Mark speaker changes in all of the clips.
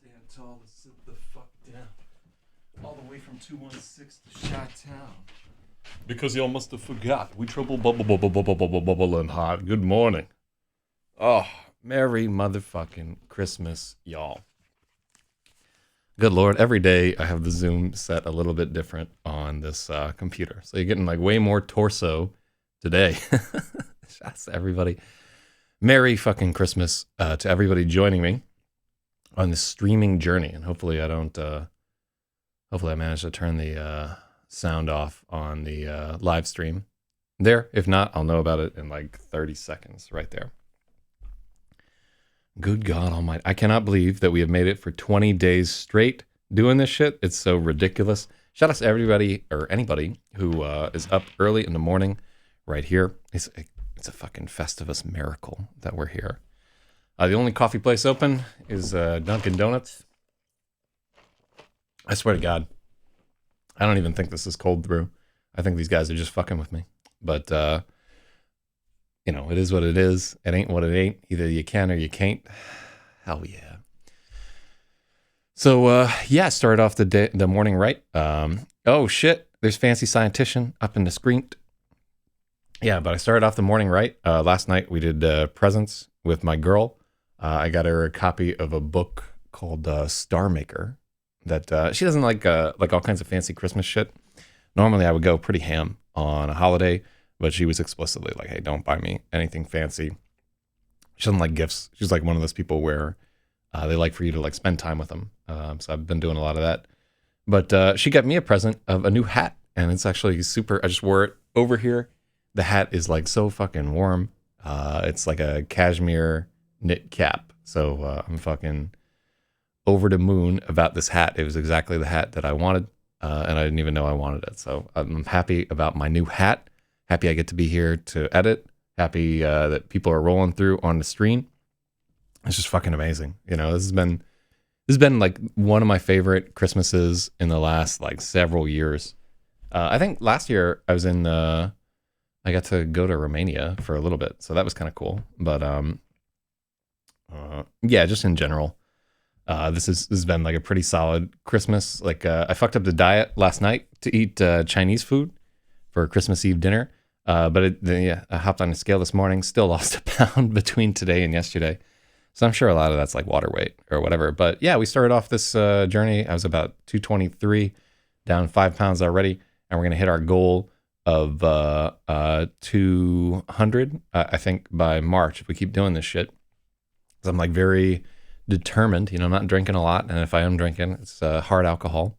Speaker 1: stand tall to sit the fuck down. All the way from 216 to Chi-Town. Because you must have forgot. We trouble bubble and hot. Good morning. Oh, Merry motherfucking Christmas, y'all. Good Lord, every day I have the Zoom set a little bit different on this computer. So you're getting like way more torso today. Shouts to everybody. Merry fucking Christmas to everybody joining me on this streaming journey. And hopefully I don't, hopefully I manage to turn the sound off on the live stream there. If not, I'll know about it in like 30 seconds right there. Good God Almighty. I cannot believe that we have made it for 20 days straight doing this shit. It's so ridiculous. Shout out to everybody or anybody who is up early in the morning right here. It's a fucking Festivus miracle that we're here. The only coffee place open is Dunkin' Donuts. I swear to God, I don't even think this is cold brew. I think these guys are just fucking with me. But, you know, it is what it is. It ain't what it ain't. Either you can or you can't. Hell yeah. So, yeah, started off the morning right. Oh, shit. There's Fancy Scientician up in the screen. Yeah, but I started off the morning right. Last night we did presents with my girl. I got her a copy of a book called Star Maker that she doesn't like all kinds of fancy Christmas shit. Normally I would go pretty ham on a holiday, but she was explicitly like, hey, don't buy me anything fancy. She doesn't like gifts. She's like one of those people where they like for you to like spend time with them. So I've been doing a lot of that. But she got me a present of a new hat, and it's actually super. I just wore it over here. The hat is like so fucking warm. It's like a cashmere knit cap. So I'm fucking over the moon about this hat. It was exactly the hat that I wanted, and I didn't even know I wanted it. So I'm happy about my new hat. Happy I get to be here to edit. Happy that people are rolling through on the stream. It's just fucking amazing. You know, this has been like one of my favorite Christmases in the last like several years. I think last year I was in I got to go to Romania for a little bit, so that was kind of cool. But yeah, just in general, this has been like a pretty solid Christmas. Like I fucked up the diet last night to eat Chinese food for Christmas Eve dinner, but I hopped on a scale this morning, still lost a pound between today and yesterday. So I'm sure a lot of that's like water weight or whatever. But yeah, we started off this journey. I was about 223, down 5 pounds already, and we're gonna hit our goal of 200, I think, by March if we keep doing this shit. So I'm like very determined. You know, I'm not drinking a lot, and if I am drinking, it's hard alcohol.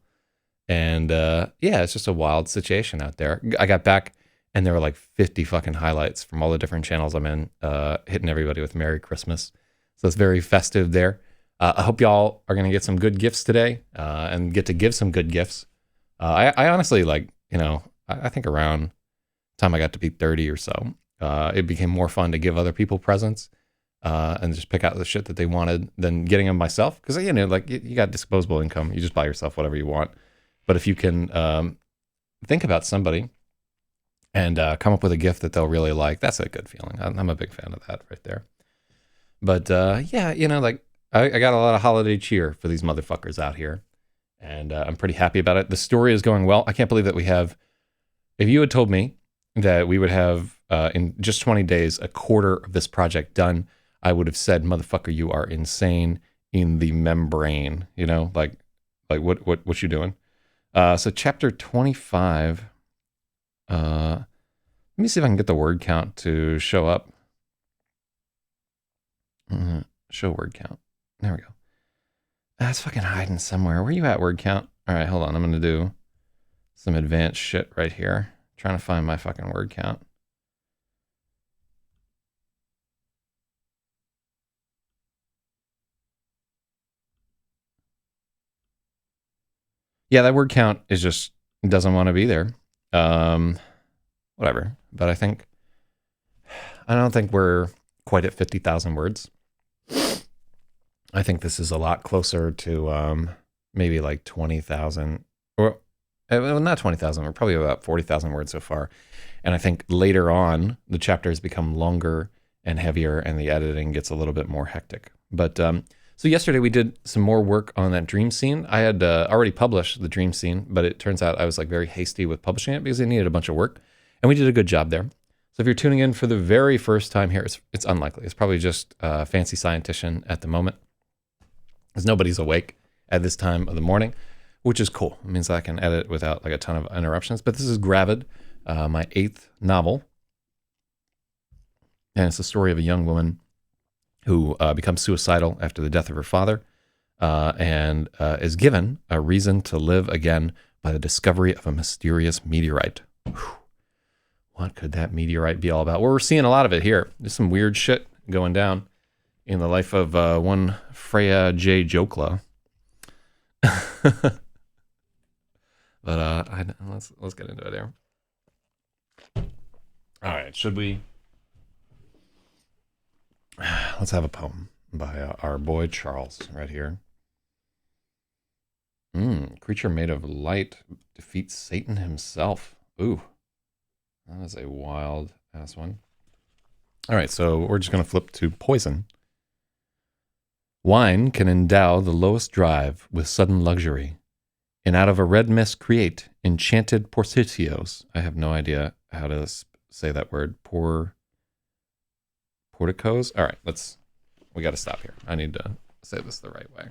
Speaker 1: And yeah, it's just a wild situation out there. I got back, and there were like 50 fucking highlights from all the different channels I'm in, hitting everybody with Merry Christmas. So it's very festive there. I hope y'all are gonna get some good gifts today, and get to give some good gifts. I honestly like, you know, I think around the time I got to be 30 or so, it became more fun to give other people presents and just pick out the shit that they wanted than getting them myself. Because, you know, like you got disposable income. You just buy yourself whatever you want. But if you can think about somebody and come up with a gift that they'll really like, that's a good feeling. I'm a big fan of that right there. But yeah, you know, like I got a lot of holiday cheer for these motherfuckers out here. And I'm pretty happy about it. The story is going well. I can't believe that we have... If you had told me that we would have, in just 20 days, a quarter of this project done, I would have said, motherfucker, you are insane in the membrane. You know, like what you doing? So chapter 25, let me see if I can get the word count to show up. Show word count. There we go. That's fucking hiding somewhere. Where you at, word count? All right, hold on. I'm going to do some advanced shit right here. Trying to find my fucking word count. Yeah, that word count is just doesn't want to be there. Whatever. But I don't think we're quite at 50,000 words. I think this is a lot closer to maybe like 20,000 or well, not 20,000. We're probably about 40,000 words so far. And I think later on, the chapters become longer and heavier and the editing gets a little bit more hectic. But So yesterday we did some more work on that dream scene. I had already published the dream scene, but it turns out I was like very hasty with publishing it because it needed a bunch of work, and we did a good job there. So if you're tuning in for the very first time here, it's unlikely. It's probably just a fancy scientician at the moment, because nobody's awake at this time of the morning, which is cool. It means I can edit without like a ton of interruptions. But this is GRAVID, my 8th novel, and it's the story of a young woman who becomes suicidal after the death of her father, and is given a reason to live again by the discovery of a mysterious meteorite. Whew. What could that meteorite be all about? Well, we're seeing a lot of it here. There's some weird shit going down in the life of one Freya J. Jokla. But let's get into it here. All right, should we? Let's have a poem by our boy Charles right here. Creature made of light defeats Satan himself. Ooh, that is a wild ass one. All right, so we're just gonna flip to poison. Wine can endow the lowest drive with sudden luxury, and out of a red mist create enchanted porticios. I have no idea how to say that word. Porticos? All right, we got to stop here. I need to say this the right way.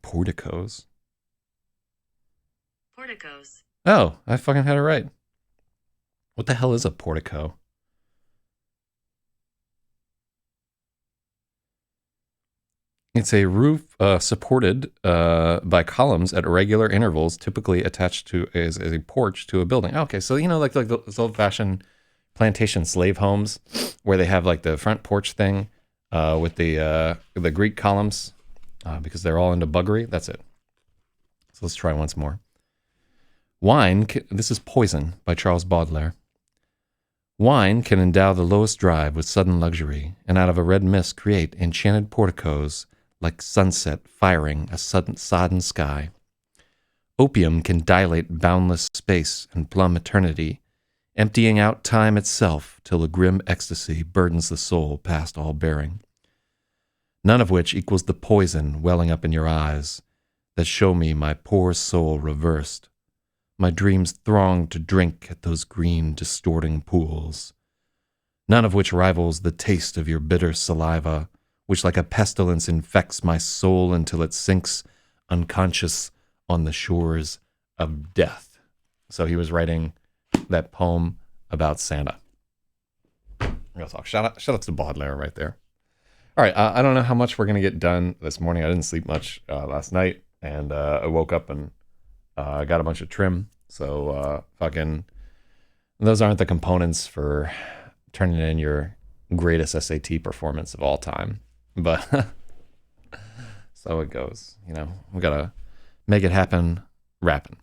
Speaker 1: Porticos.
Speaker 2: Porticos.
Speaker 1: Oh, I fucking had it right. What the hell is a portico? It's a roof supported by columns at irregular intervals, typically attached to as a porch to a building. Okay, so you know, like those old-fashioned plantation slave homes where they have like the front porch thing with the Greek columns because they're all into buggery. That's it. So let's try once more. This is Poison by Charles Baudelaire. Wine can endow the lowest drive with sudden luxury, and out of a red mist create enchanted porticos like sunset firing a sodden sky. Opium can dilate boundless space and plumb eternity, emptying out time itself till a grim ecstasy burdens the soul past all bearing. None of which equals the poison welling up in your eyes that show me my poor soul reversed. My dreams throng to drink at those green, distorting pools. None of which rivals the taste of your bitter saliva, which like a pestilence infects my soul until it sinks unconscious on the shores of death. So he was writing that poem about Santa. Real talk. Shout out to Baudelaire right there. All right, I don't know how much we're going to get done this morning. I didn't sleep much last night, and I woke up and got a bunch of trim. So fucking those aren't the components for turning in your greatest SAT performance of all time. But so it goes, you know, we got to make it happen rapping.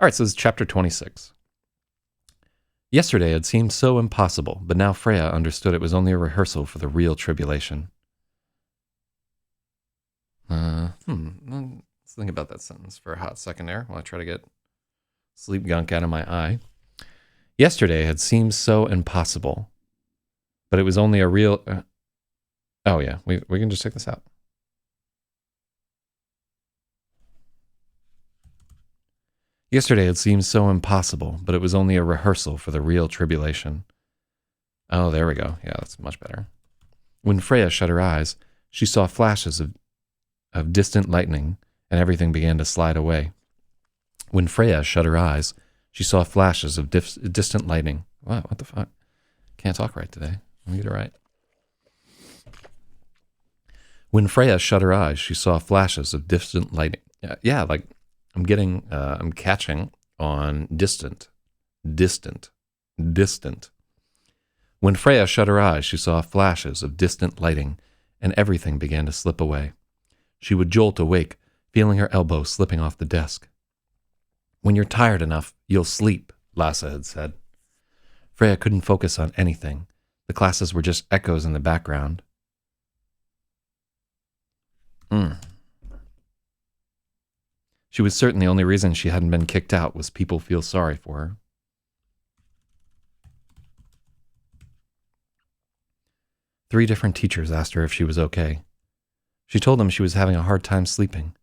Speaker 1: All right, so this is chapter 26. Yesterday had seemed so impossible, but now Freya understood it was only a rehearsal for the real tribulation. Let's think about that sentence for a hot second there while I try to get sleep gunk out of my eye. Yesterday had seemed so impossible, but it was only a real... oh yeah, we can just check this out. Yesterday had seemed so impossible, but it was only a rehearsal for the real tribulation. Oh, there we go. Yeah, that's much better. When Freya shut her eyes, she saw flashes of distant lightning, and everything began to slide away. When Freya shut her eyes, she saw flashes of distant lightning. Wow, what the fuck? Can't talk right today. Let me get it right. When Freya shut her eyes, she saw flashes of distant lightning. Yeah, like I'm catching on distant. When Freya shut her eyes, she saw flashes of distant lighting, and everything began to slip away. She would jolt awake, feeling her elbow slipping off the desk. When you're tired enough, you'll sleep, Lasse had said. Freya couldn't focus on anything. The classes were just echoes in the background. She was certain the only reason she hadn't been kicked out was people feel sorry for her. Three different teachers asked her if she was okay. She told them she was having a hard time sleeping.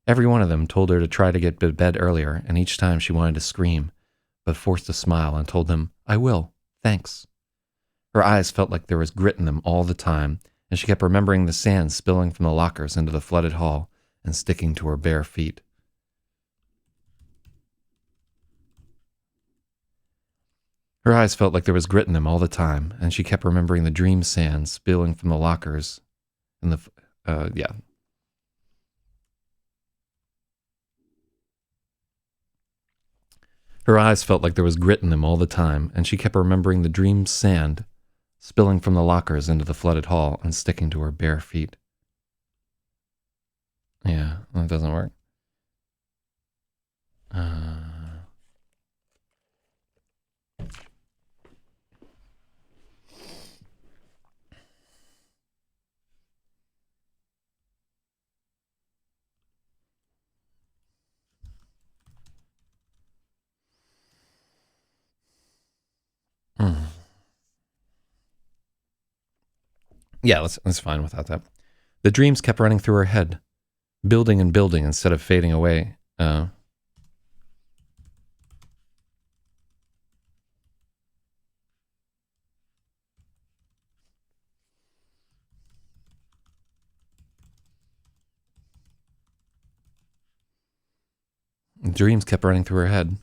Speaker 1: Every one of them told her to try to get to bed earlier, and each time she wanted to scream, but forced a smile and told them, "I will, thanks." Her eyes felt like there was grit in them all the time, and she kept remembering the sand spilling from the lockers into the flooded hall and sticking to her bare feet. Her eyes felt like there was grit in them all the time, and she kept remembering the dream sand spilling from the lockers and yeah. Her eyes felt like there was grit in them all the time, and she kept remembering the dream sand spilling from the lockers into the flooded hall and sticking to her bare feet. Yeah, that doesn't work. Yeah, that's fine without that. The dreams kept running through her head, building and building instead of fading away. Dreams kept running through her head.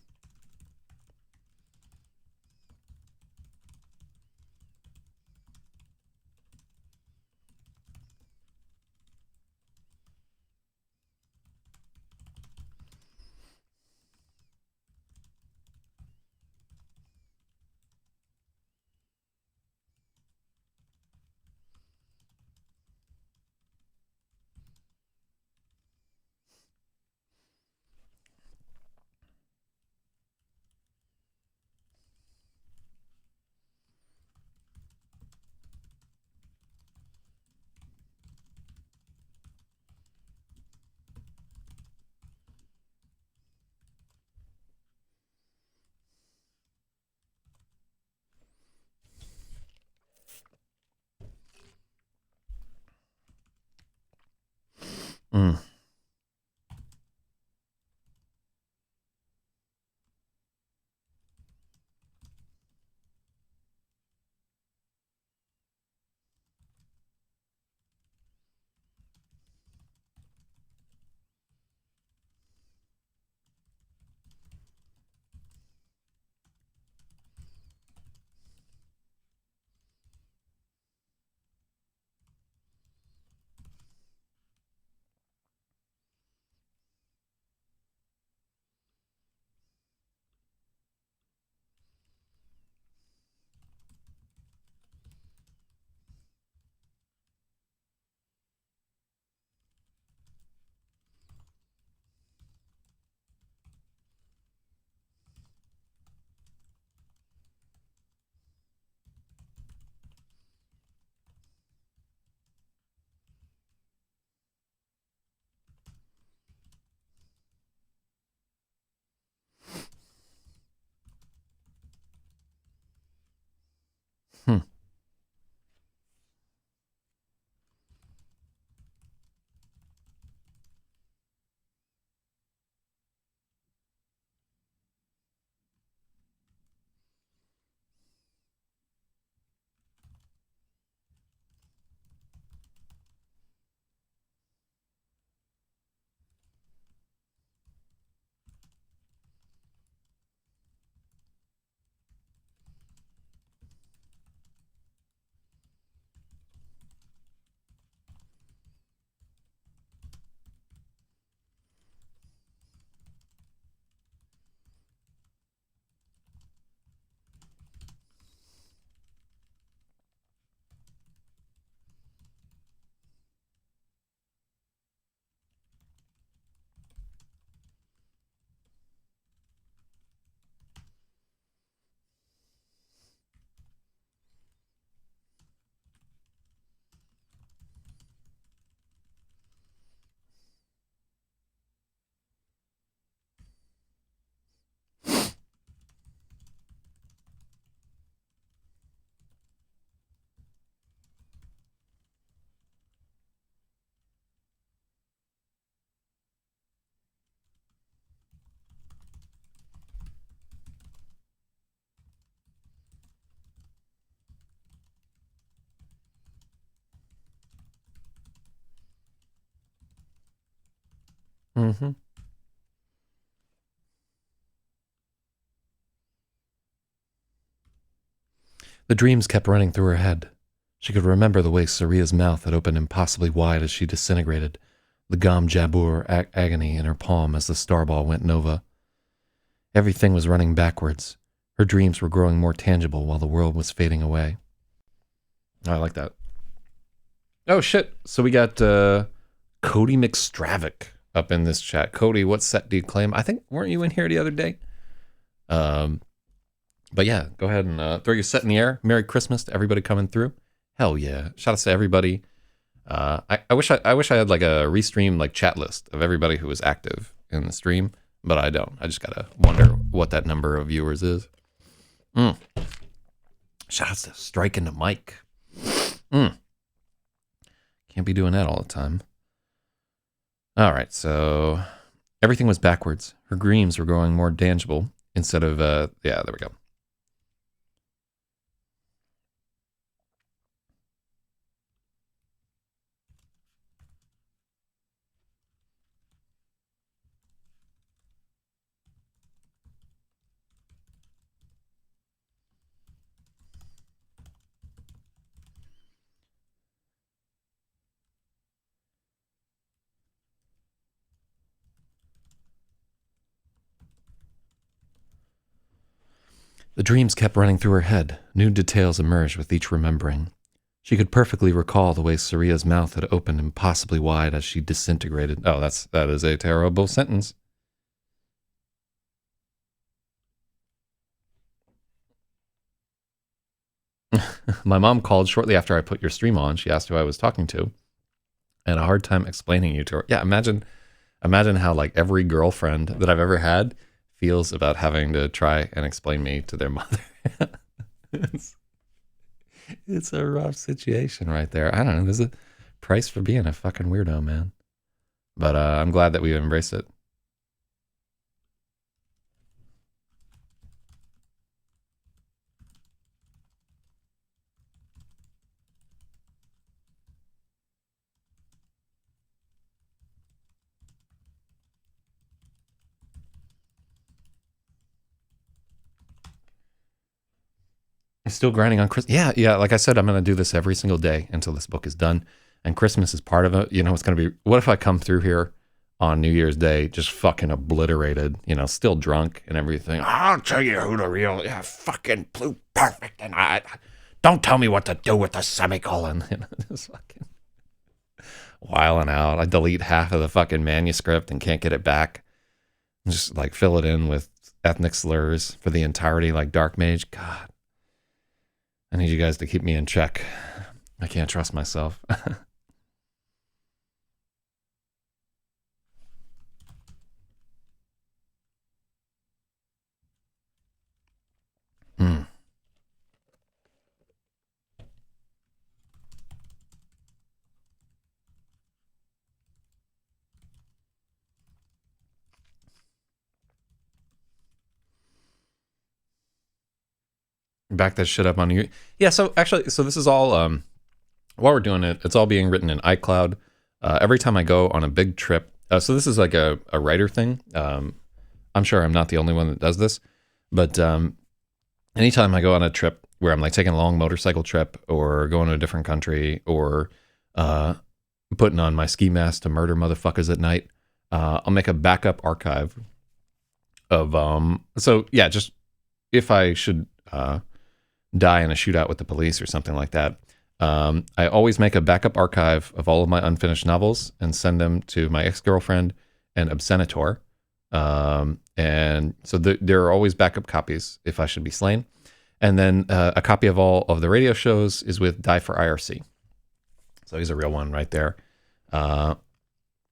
Speaker 1: Mm-hmm. The dreams kept running through her head. She could remember the way Saria's mouth had opened impossibly wide as she disintegrated, the gom jabur agony in her palm as the starball went nova. Everything was running backwards. Her dreams were growing more tangible while the world was fading away. I like that. Oh, shit. So we got Cody McStravic up in this chat. Cody, what set do you claim? I think, weren't you in here the other day? But yeah, go ahead and throw your set in the air. Merry Christmas to everybody coming through. Hell yeah. Shout out to everybody. I wish I had like a restream like chat list of everybody who was active in the stream, but I don't. I just gotta wonder what that number of viewers is. Shout out to striking the mic. Can't be doing that all the time. All right, so everything was backwards. Her dreams were growing more tangible instead of yeah, there we go. The dreams kept running through her head. New details emerged with each remembering. She could perfectly recall the way Saria's mouth had opened impossibly wide as she disintegrated. Oh, that is a terrible sentence. My mom called shortly after I put your stream on. She asked who I was talking to. I had a hard time explaining you to her. Yeah, imagine how like every girlfriend that I've ever had feels about having to try and explain me to their mother. It's a rough situation right there. I don't know. There's a price for being a fucking weirdo, man. But I'm glad that we embraced it. I'm still grinding on Christmas. Yeah. Like I said, I'm going to do this every single day until this book is done. And Christmas is part of it. You know, it's going to be, what if I come through here on New Year's Day just fucking obliterated, you know, still drunk and everything. I'll tell you who the real, yeah, fucking blue perfect. And I don't tell me what to do with the semicolon. You know, just fucking wiling out. I delete half of the fucking manuscript and can't get it back. Just like fill it in with ethnic slurs for the entirety, like Dark Mage. God. I need you guys to keep me in check. I can't trust myself. Back that shit up on you. Yeah, so actually, so this is all, while we're doing it, it's all being written in iCloud. Every time I go on a big trip, so this is like a writer thing. I'm sure I'm not the only one that does this, but anytime I go on a trip where I'm like taking a long motorcycle trip or going to a different country or putting on my ski mask to murder motherfuckers at night, I'll make a backup archive of, so yeah, just if I should die in a shootout with the police or something like that, I always make a backup archive of all of my unfinished novels and send them to my ex-girlfriend and Obscenator. And so there are always backup copies if I should be slain. And then a copy of all of the radio shows is with Die for IRC. So he's a real one right there. Yeah,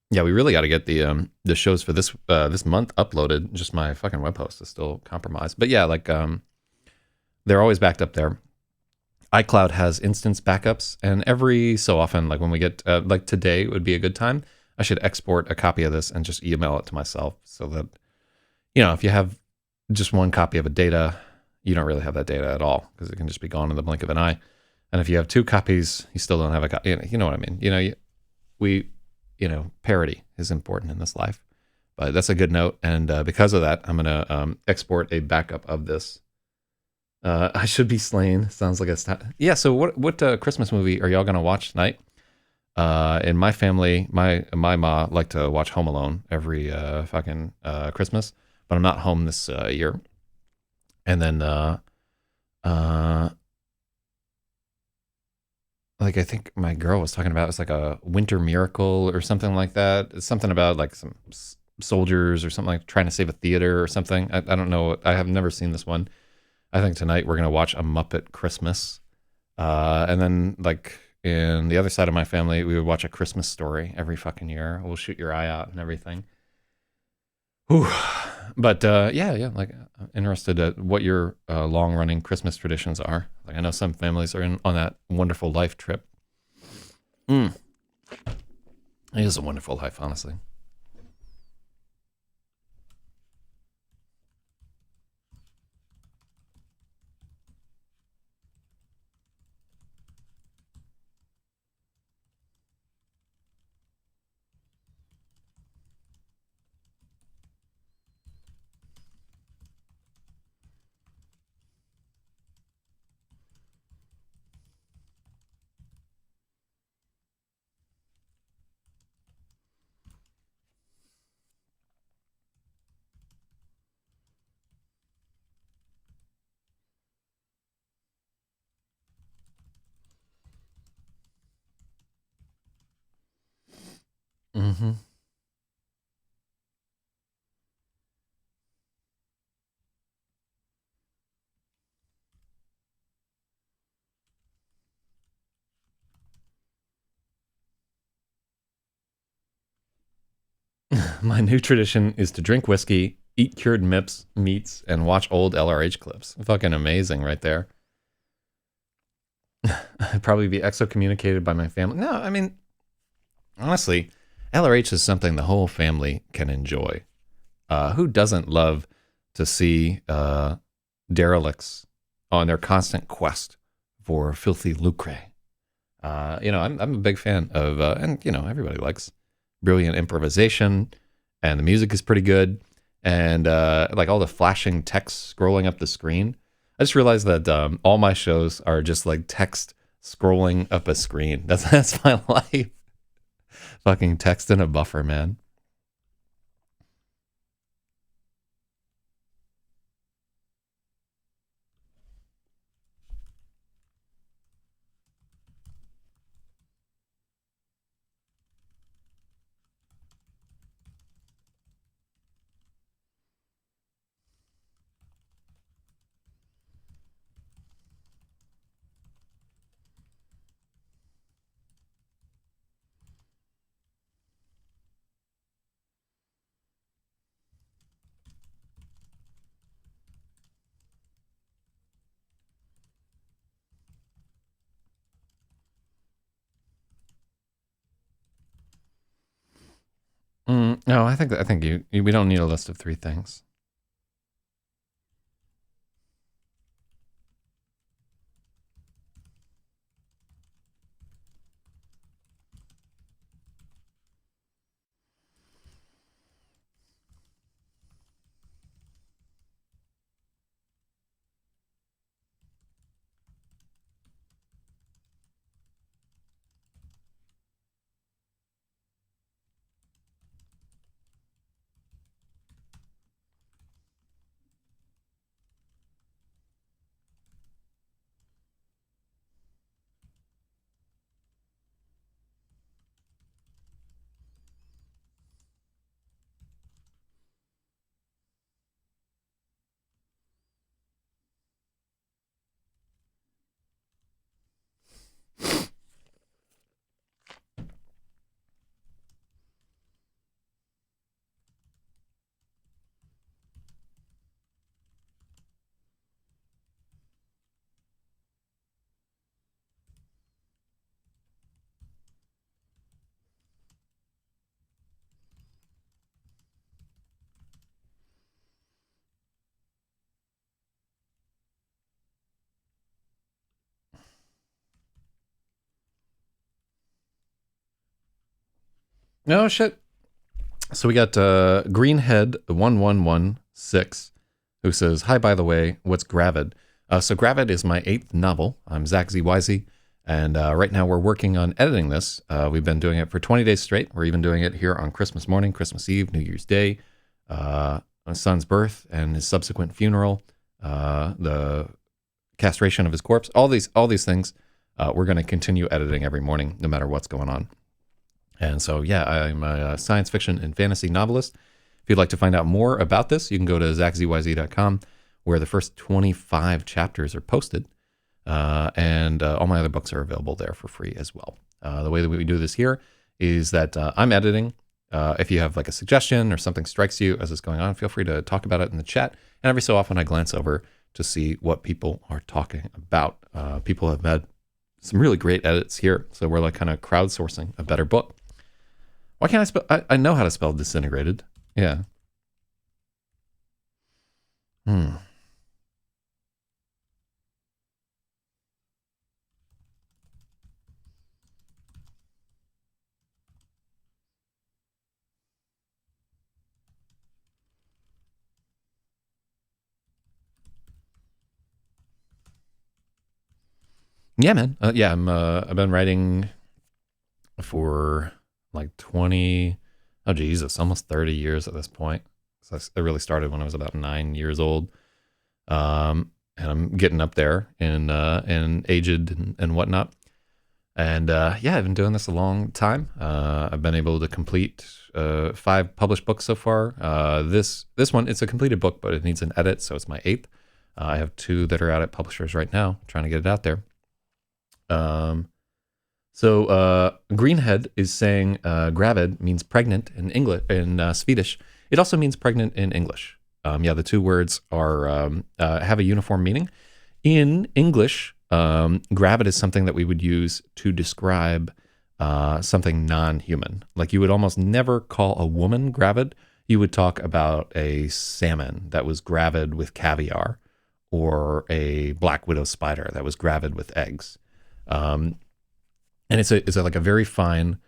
Speaker 1: we really got to get the shows for this month uploaded. Just my fucking web host is still compromised. But yeah, like they're always backed up there. iCloud has instance backups, and every so often, like when we get, like today would be a good time, I should export a copy of this and just email it to myself so that, you know, if you have just one copy of a data, you don't really have that data at all because it can just be gone in the blink of an eye. And if you have two copies, you still don't have a copy. You know what I mean? You know, parity is important in this life. But that's a good note, and because of that, I'm gonna export a backup of this. I should be slain. Sounds like a yeah. So what Christmas movie are y'all gonna watch tonight? In my family, my ma like to watch Home Alone every fucking Christmas, but I'm not home this year. And then uh, like I think my girl was talking about it's like a Winter Miracle or something like that. It's something about like some soldiers or something like trying to save a theater or something. I don't know. I have never seen this one. I think tonight we're gonna watch A Muppet Christmas, and then like in the other side of my family, we would watch A Christmas Story every fucking year. We'll shoot your eye out and everything. Whew. But yeah, like interested at what your long running Christmas traditions are. Like I know some families are on that wonderful life trip. Mm. It is a wonderful life, honestly. Mm-hmm. My new tradition is to drink whiskey, eat cured meats, and watch old LRH clips. Fucking amazing, right there. I'd probably be excommunicated by my family. No, I mean, honestly, LRH is something the whole family can enjoy. Who doesn't love to see derelicts on their constant quest for filthy lucre? I'm a big fan of, and everybody likes brilliant improvisation, and the music is pretty good, and like all the flashing text scrolling up the screen. I just realized that all my shows are just like text scrolling up a screen. That's my life. Fucking text in a buffer, man. No, I think we don't need a list of three things. No shit. So we got Greenhead1116 who says, "Hi, by the way, what's Gravid?" So Gravid is my 8th novel. I'm Zach ZYZ, and right now we're working on editing this. We've been doing it for 20 days straight. We're even doing it here on Christmas morning, Christmas Eve, New Year's Day, my son's birth and his subsequent funeral, the castration of his corpse, all these things. We're going to continue editing every morning, no matter what's going on. And so, yeah, I'm a science fiction and fantasy novelist. If you'd like to find out more about this, you can go to zachzyz.com, where the first 25 chapters are posted. And all my other books are available there for free as well. The way that we do this here is that I'm editing. If you have like a suggestion or something strikes you as it's going on, feel free to talk about it in the chat. And every so often I glance over to see what people are talking about. People have had some really great edits here. So we're like kind of crowdsourcing a better book. Why can't I spell? I know how to spell disintegrated. Yeah. Yeah, man. Yeah, I've been writing for like 20, oh Jesus, almost 30 years at this point. So I really started when I was about 9 years old. And I'm getting up there in aged and whatnot. And yeah, I've been doing this a long time. I've been able to complete 5 published books so far. This one, it's a completed book, but it needs an edit, so it's my 8th. I have 2 that are out at publishers right now, trying to get it out there. So Greenhead is saying gravid means pregnant in English, in Swedish. It also means pregnant in English. Yeah, the 2 words are have a uniform meaning. In English, gravid is something that we would use to describe something non-human. Like you would almost never call a woman gravid. You would talk about a salmon that was gravid with caviar, or a black widow spider that was gravid with eggs. And it's like a very fine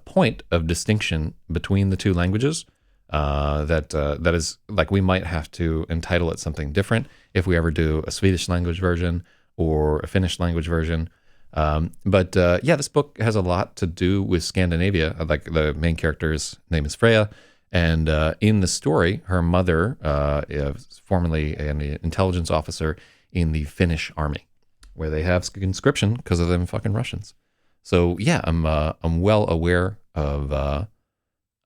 Speaker 1: point of distinction between the 2 languages. That is like, we might have to entitle it something different if we ever do a Swedish language version or a Finnish language version. But yeah, this book has a lot to do with Scandinavia. Like the main character's name is Freya. And in the story, her mother is formerly an intelligence officer in the Finnish army, where they have conscription because of them fucking Russians. So yeah, I'm well aware of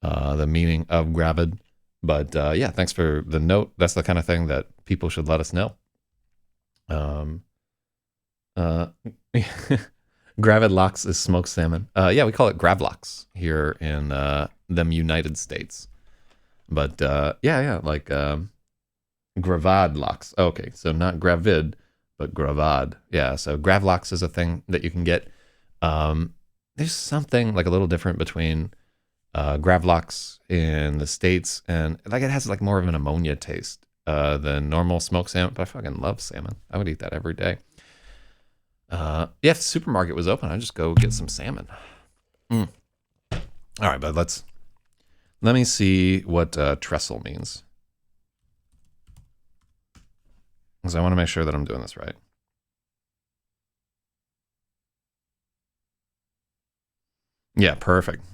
Speaker 1: the meaning of gravid. But yeah, thanks for the note. That's the kind of thing that people should let us know. Gravid lox is smoked salmon. Yeah, we call it gravlox here in them United States. But yeah, like gravad lox. Okay, so not gravid, but gravad. Yeah, so gravlox is a thing that you can get. There's something like a little different between gravlox in the States, and like it has like more of an ammonia taste than normal smoked salmon. But I fucking love salmon. I would eat that every day. Yeah, if the supermarket was open, I'd just go get some salmon. All right, but let me see what trestle means, because I want to make sure that I'm doing this right. Yeah, perfect.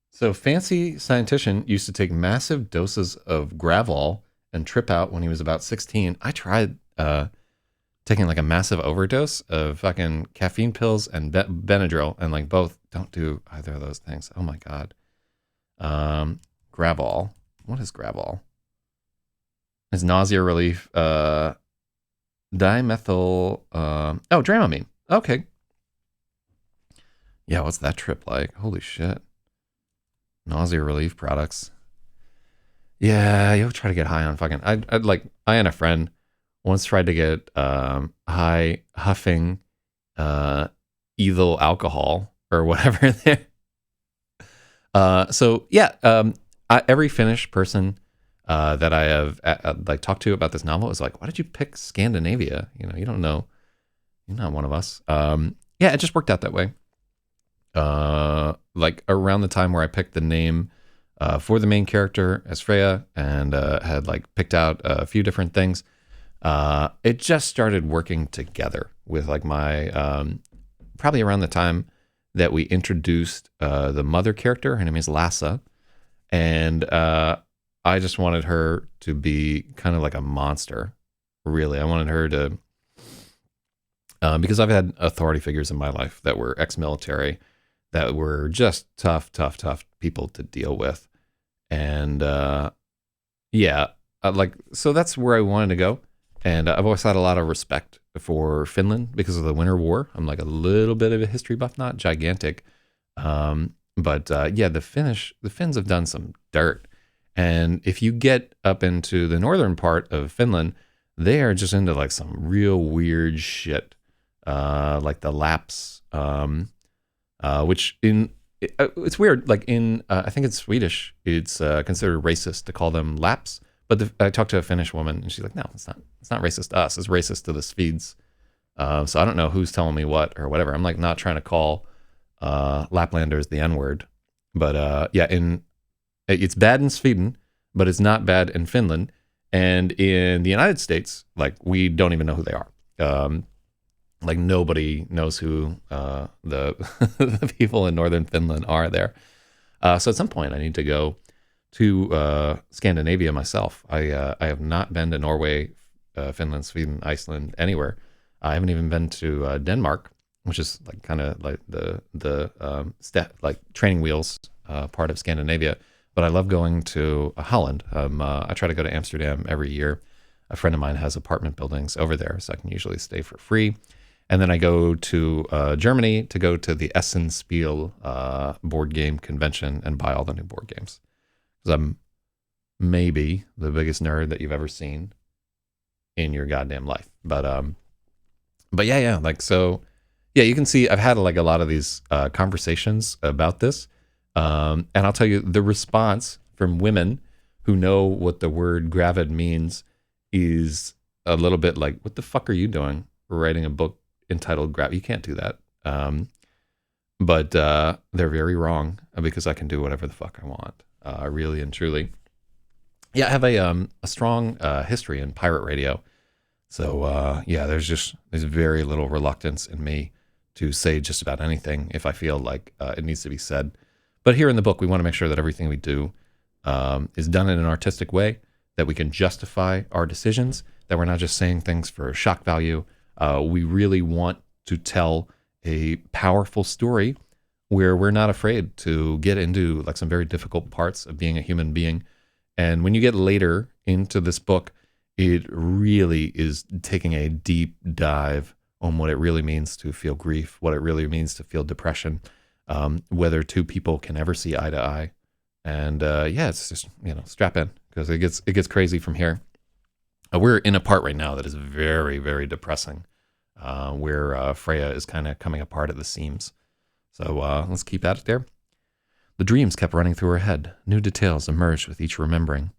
Speaker 1: So Fancy Scientician used to take massive doses of Gravol and trip out when he was about 16. I tried taking like a massive overdose of fucking caffeine pills and Benadryl, and like both don't do either of those things. Oh my God. Gravol. What is Gravol? Is nausea relief. Dimethyl. Oh, Dramamine. Okay. Yeah, what's that trip like? Holy shit. Nausea relief products. Yeah, you'll try to get high on fucking. I and a friend once tried to get high huffing uh, ethyl alcohol or whatever there. So yeah, every Finnish person that I have like talked to about this novel is like, why did you pick Scandinavia? You know, you don't know, you're not one of us. Yeah, it just worked out that way. Like around the time where I picked the name for the main character as Freya and had like picked out a few different things, it just started working together with like my probably around the time that we introduced the mother character. Her name is Lassa, and I just wanted her to be kind of like a monster. Really, I wanted her to because I've had authority figures in my life that were ex-military that were just tough, tough, tough people to deal with, and yeah, like so that's where I wanted to go. And I've always had a lot of respect for Finland because of the Winter War. I'm like a little bit of a history buff, not gigantic, but yeah, the Finns have done some dirt. And if you get up into the northern part of Finland, they are just into like some real weird shit, like the Lapps, which it's weird. Like in I think it's Swedish, it's considered racist to call them Lapps. But I talked to a Finnish woman, and she's like, "No, it's not. It's not racist to us. It's racist to the Swedes." So I don't know who's telling me what or whatever. I'm like not trying to call Laplanders the N word, but yeah, it's bad in Sweden, but it's not bad in Finland, and in the United States, like we don't even know who they are. Like nobody knows who the the people in northern Finland are there. So at some point, I need to go to Scandinavia myself. I have not been to Norway, Finland, Sweden, Iceland, anywhere. I haven't even been to Denmark, which is like kind of like the step like training wheels part of Scandinavia. But I love going to Holland. I try to go to Amsterdam every year. A friend of mine has apartment buildings over there, so I can usually stay for free. And then I go to Germany to go to the Essen Spiel board game convention and buy all the new board games. Because I'm maybe the biggest nerd that you've ever seen in your goddamn life. But yeah, like so, yeah, you can see I've had like a lot of these conversations about this, and I'll tell you the response from women who know what the word gravid means is a little bit like, "What the fuck are you doing? Writing a book entitled Gravid? You can't do that." But they're very wrong because I can do whatever the fuck I want, really and truly. Yeah, I have a strong history in pirate radio. So yeah, there's very little reluctance in me to say just about anything if I feel like it needs to be said. But here in the book, we want to make sure that everything we do is done in an artistic way, that we can justify our decisions, that we're not just saying things for shock value. We really want to tell a powerful story where we're not afraid to get into like some very difficult parts of being a human being. And when you get later into this book, it really is taking a deep dive on what it really means to feel grief, what it really means to feel depression, whether two people can ever see eye to eye. And yeah, it's just, strap in because it gets crazy from here. We're in a part right now that is very, very depressing, where Freya is kind of coming apart at the seams. So let's keep at it there. The dreams kept running through her head. New details emerged with each remembering.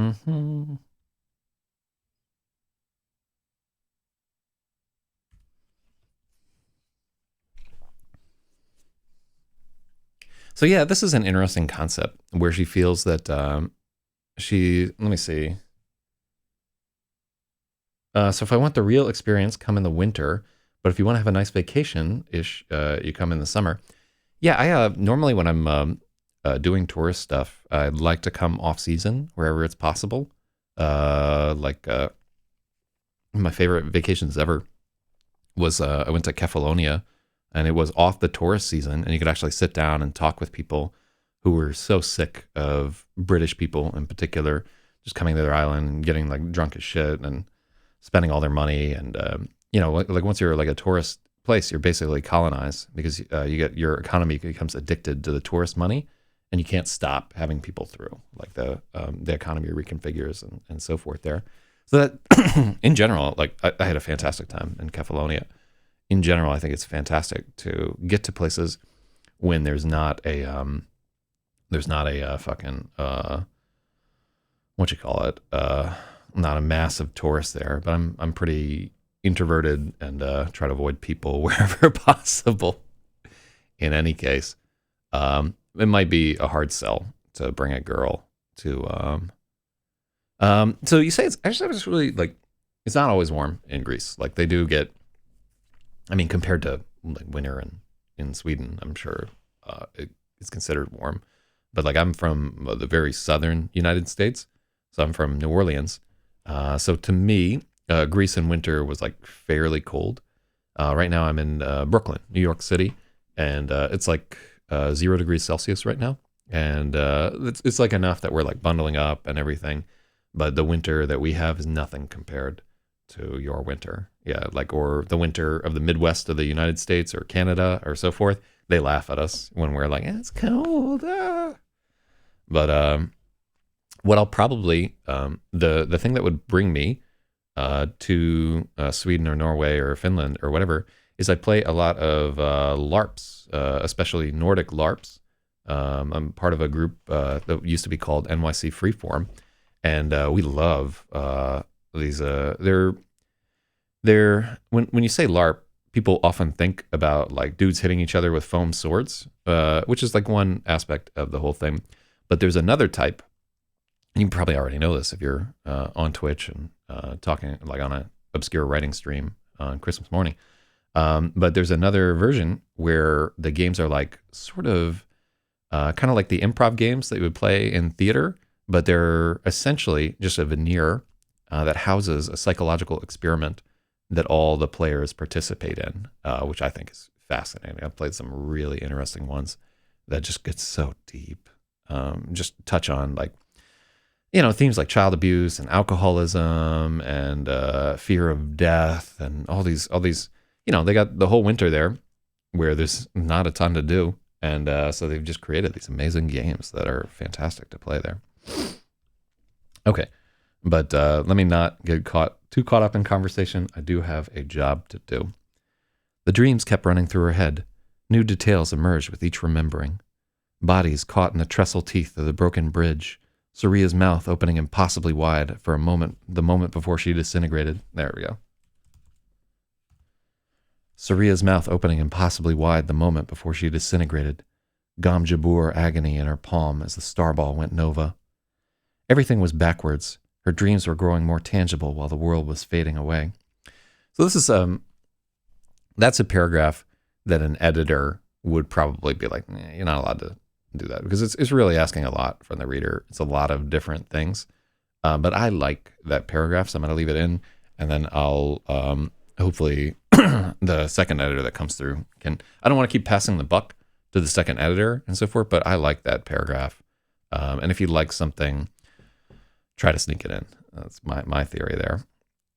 Speaker 1: Mm-hmm. So yeah, this is an interesting concept where she feels that let me see. So if I want the real experience, come in the winter. But if you want to have a nice vacation ish, you come in the summer. Yeah, I normally when I'm doing tourist stuff, I'd like to come off season wherever it's possible. Like my favorite vacations ever was I went to Kefalonia, and it was off the tourist season, and you could actually sit down and talk with people who were so sick of British people in particular, just coming to their island and getting like drunk as shit and spending all their money. And like once you're like a tourist place, you're basically colonized because you get your economy becomes addicted to the tourist money, and you can't stop having people through. Like the economy reconfigures and so forth there. So that in general, like I had a fantastic time in Kefalonia. In general, I think it's fantastic to get to places when there's not a fucking what you call it, not a massive tourist there. But I'm pretty introverted and try to avoid people wherever possible. In any case, it might be a hard sell to bring a girl to. So you say it's really like it's not always warm in Greece. Like they do get, I mean, compared to like winter in Sweden, I'm sure it's considered warm. But like I'm from the very southern United States, so I'm from New Orleans. So to me, Greece in winter was like fairly cold. Right now I'm in Brooklyn, New York City, and it's like 0 degrees Celsius right now, and it's like enough that we're like bundling up and everything. But the winter that we have is nothing compared to your winter. Yeah, like or the winter of the Midwest of the United States or Canada or so forth. They laugh at us when we're like, it's cold. Ah. But what I'll probably the thing that would bring me to Sweden or Norway or Finland or whatever is I play a lot of LARPs, especially Nordic LARPs. I'm part of a group that used to be called NYC Freeform, and we love these. They're when you say LARP, people often think about like dudes hitting each other with foam swords, which is like one aspect of the whole thing. But there's another type. You probably already know this if you're on Twitch and talking like on an obscure writing stream on Christmas morning. But there's another version where the games are like sort of kind of like the improv games that you would play in theater, but they're essentially just a veneer that houses a psychological experiment that all the players participate in, which I think is fascinating. I've played some really interesting ones that just get so deep. Just touch on like, themes like child abuse and alcoholism and fear of death and all these, they got the whole winter there where there's not a ton to do. And so they've just created these amazing games that are fantastic to play there. Okay. But let me not get too caught up in conversation. I do have a job to do. The dreams kept running through her head. New details emerged with each remembering. Bodies caught in the trestle teeth of the broken bridge. Saria's mouth opening impossibly wide for a moment, the moment before she disintegrated. There we go. Saria's mouth opening impossibly wide the moment before she disintegrated. Gom Jabur agony in her palm as the starball went nova. Everything was backwards. Her dreams were growing more tangible while the world was fading away. So this is that's a paragraph that an editor would probably be like, you're not allowed to do that because it's really asking a lot from the reader. It's a lot of different things. But I like that paragraph, so I'm going to leave it in, and then I'll hopefully the second editor that comes through can. I don't want to keep passing the buck to the second editor and so forth, but I like that paragraph. And if you like something, try to sneak it in. That's my theory there.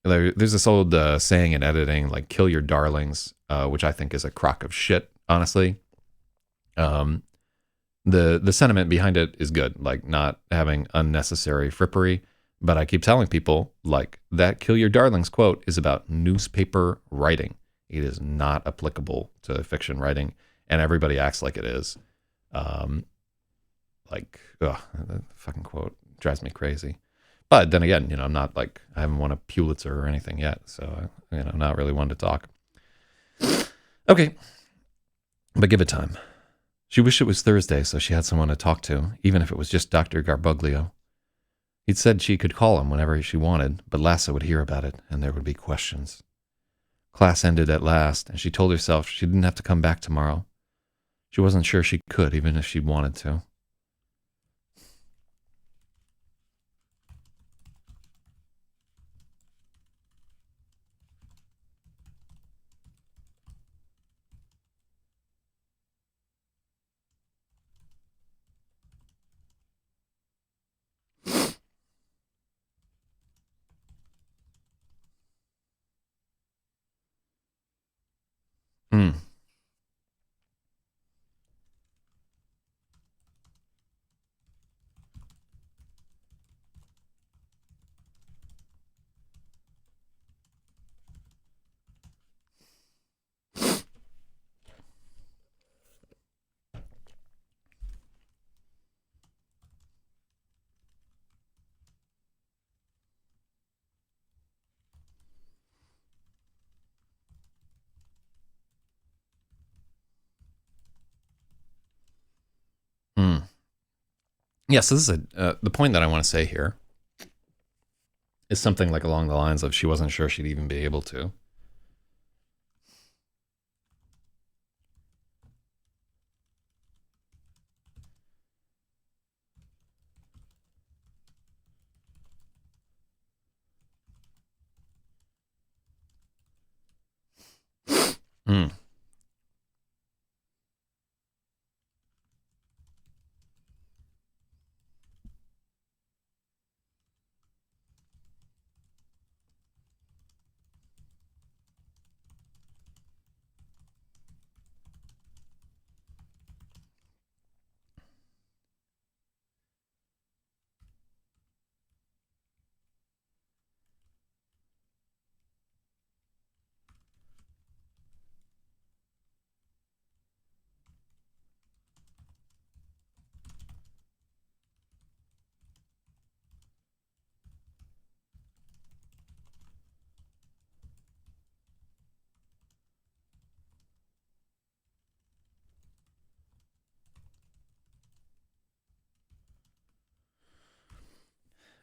Speaker 1: There's this old saying in editing, like "kill your darlings," which I think is a crock of shit. Honestly, the sentiment behind it is good, like not having unnecessary frippery. But I keep telling people, like, that "kill your darlings" quote is about newspaper writing. It is not applicable to fiction writing, and everybody acts like it is. That fucking quote drives me crazy. But then again, I'm not like, I haven't won a Pulitzer or anything yet. So, not really one to talk. Okay. But give it time. She wished it was Thursday so she had someone to talk to, even if it was just Dr. Garbuglio. He'd said she could call him whenever she wanted, but Lassa would hear about it, and there would be questions. Class ended at last, and she told herself she didn't have to come back tomorrow. She wasn't sure she could, even if she wanted to. Hmm. Hmm. Yes, this is the point that I want to say here is something like along the lines of she wasn't sure she'd even be able to. Hmm.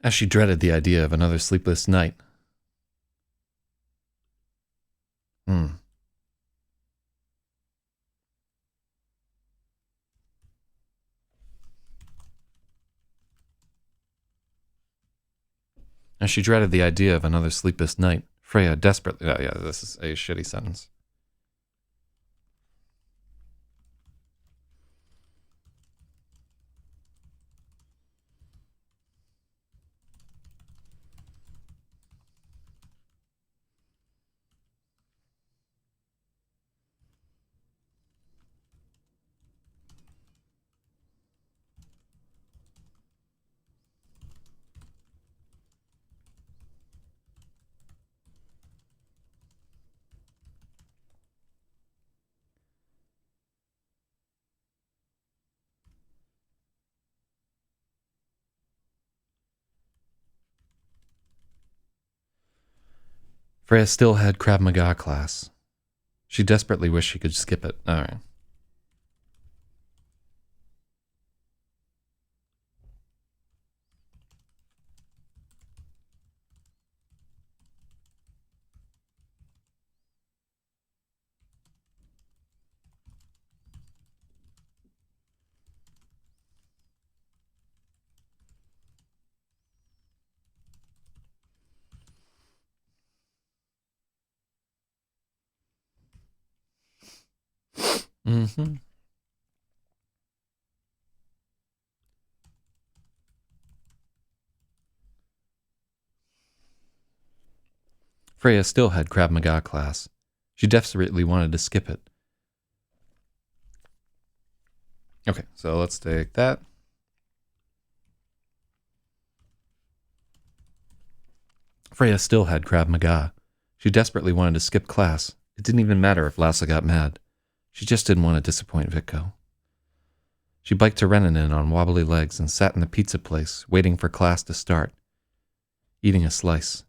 Speaker 1: As she dreaded the idea of another sleepless night. Hmm. As she dreaded the idea of another sleepless night, Freya desperately. Oh, yeah, this is a shitty sentence. Freya still had Krav Maga class. She desperately wished she could skip it. All right. Mm-hmm. Freya still had Krav Maga class. She desperately wanted to skip it. Okay, so let's take that. Freya still had Krav Maga. She desperately wanted to skip class. It didn't even matter if Lassa got mad. She just didn't want to disappoint Vitko. She biked to Reninen on wobbly legs and sat in the pizza place, waiting for class to start. eating a slice.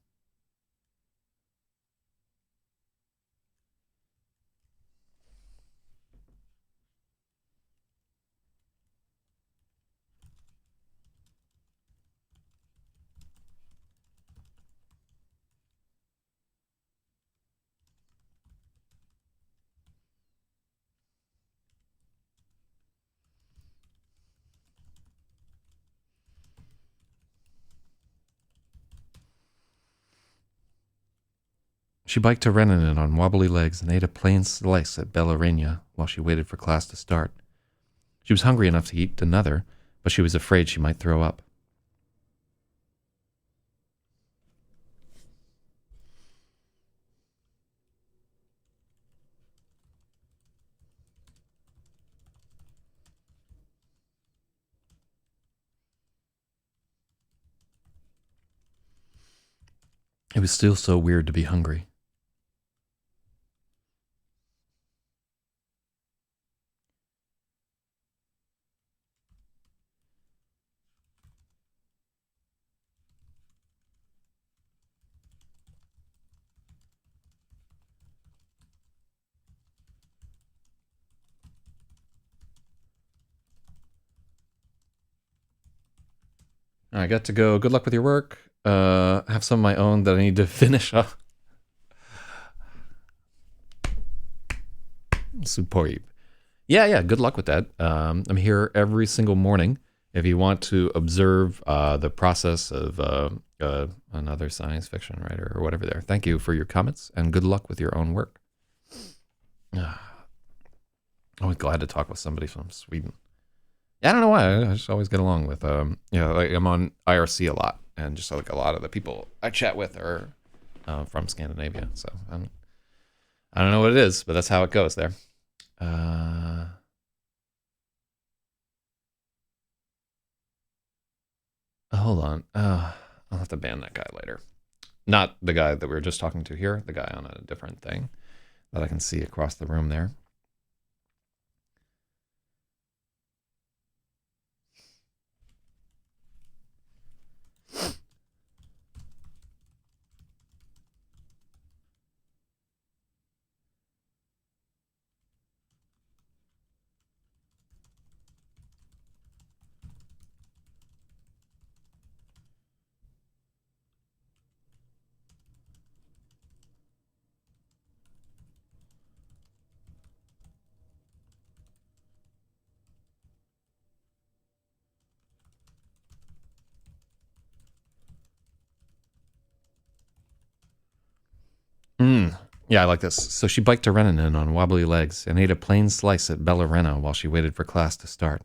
Speaker 1: She biked to Renan on wobbly legs and ate a plain slice at Ballerina while she waited for class to start. She was hungry enough to eat another, but she was afraid she might throw up. It was still so weird to be hungry. I got to go. Good luck with your work. I have some of my own that I need to finish up. Superb. Yeah. Good luck with that. I'm here every single morning. If you want to observe the process of another science fiction writer or whatever there, thank you for your comments and good luck with your own work. I'm glad to talk with somebody from Sweden. I don't know why. I just always get along with, like I'm on IRC a lot, and just like a lot of the people I chat with are from Scandinavia. So I don't know what it is, but that's how it goes there. Hold on. I'll have to ban that guy later. Not the guy that we were just talking to here, the guy on a different thing that I can see across the room there. Yeah, I like this. So she biked to Renan on wobbly legs and ate a plain slice at Ballerina while she waited for class to start.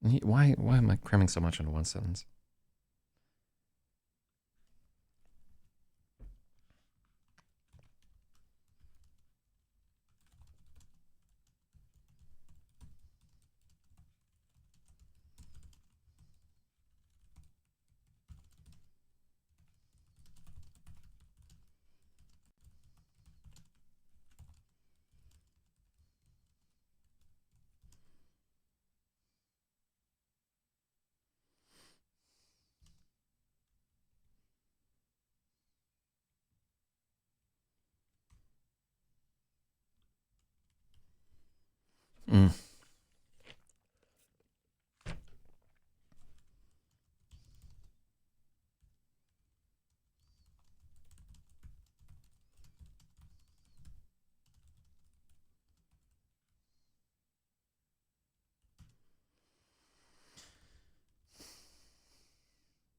Speaker 1: Why am I cramming so much into one sentence? Mm.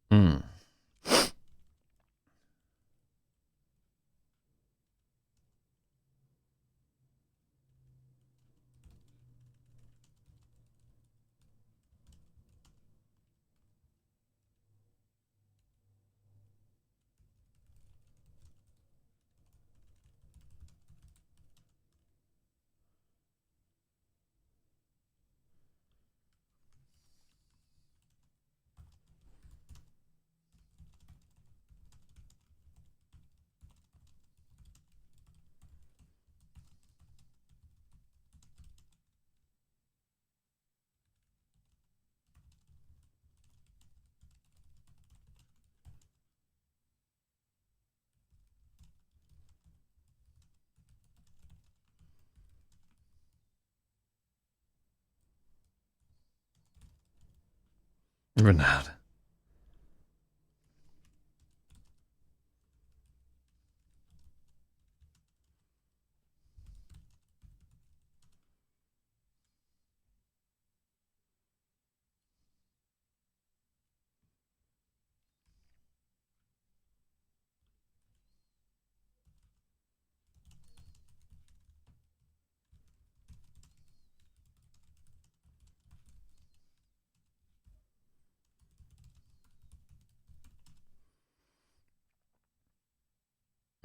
Speaker 1: Mm. Renowned.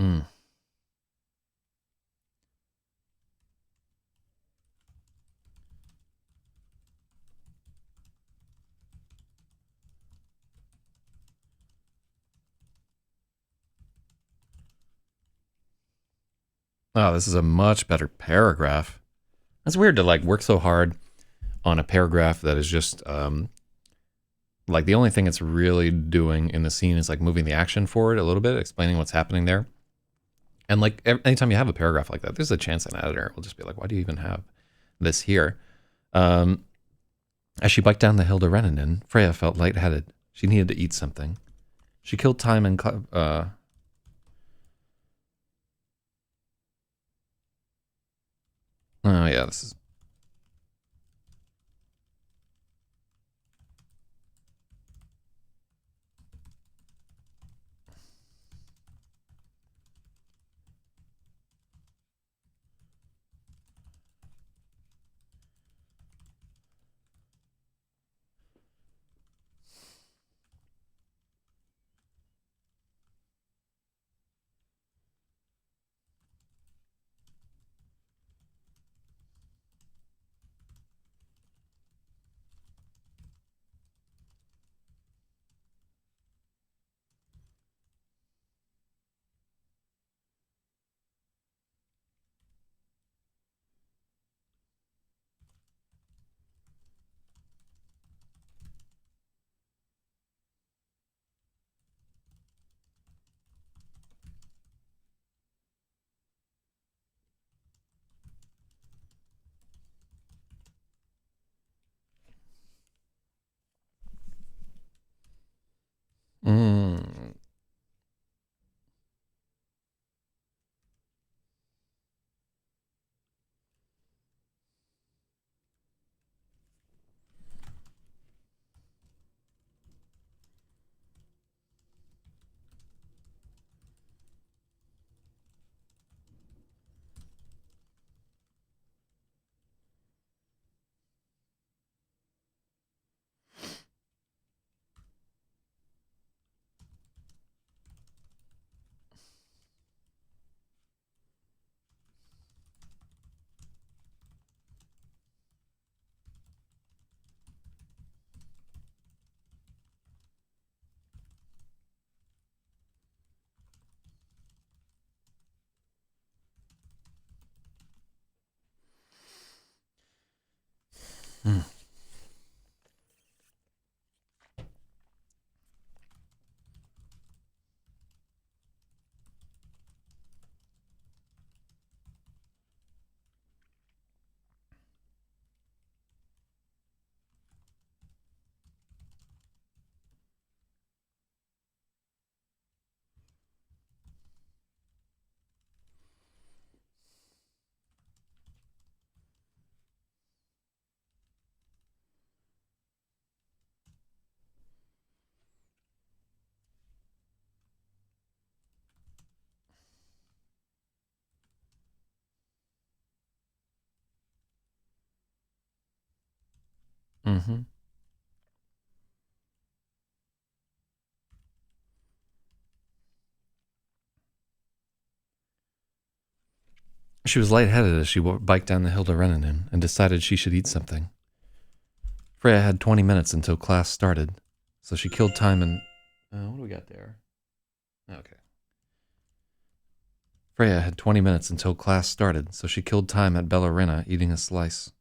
Speaker 1: Mm. Oh, this is a much better paragraph. It's weird to like work so hard on a paragraph that is just like the only thing it's really doing in the scene is like moving the action forward a little bit, explaining what's happening there. And like anytime you have a paragraph like that, there's a chance an editor will just be like, "Why do you even have this here?" Um, as she biked down the hill to Reninen, Freya felt lightheaded. She needed to eat something. She killed time and oh yeah, this is mm, mm, mm-hmm. She was lightheaded as she biked down the hill to Reninen and decided she should eat something. Freya had 20 minutes until class started, so she killed time and what do we got there? Okay. Freya had 20 minutes until class started, so she killed time at Bellarina eating a slice.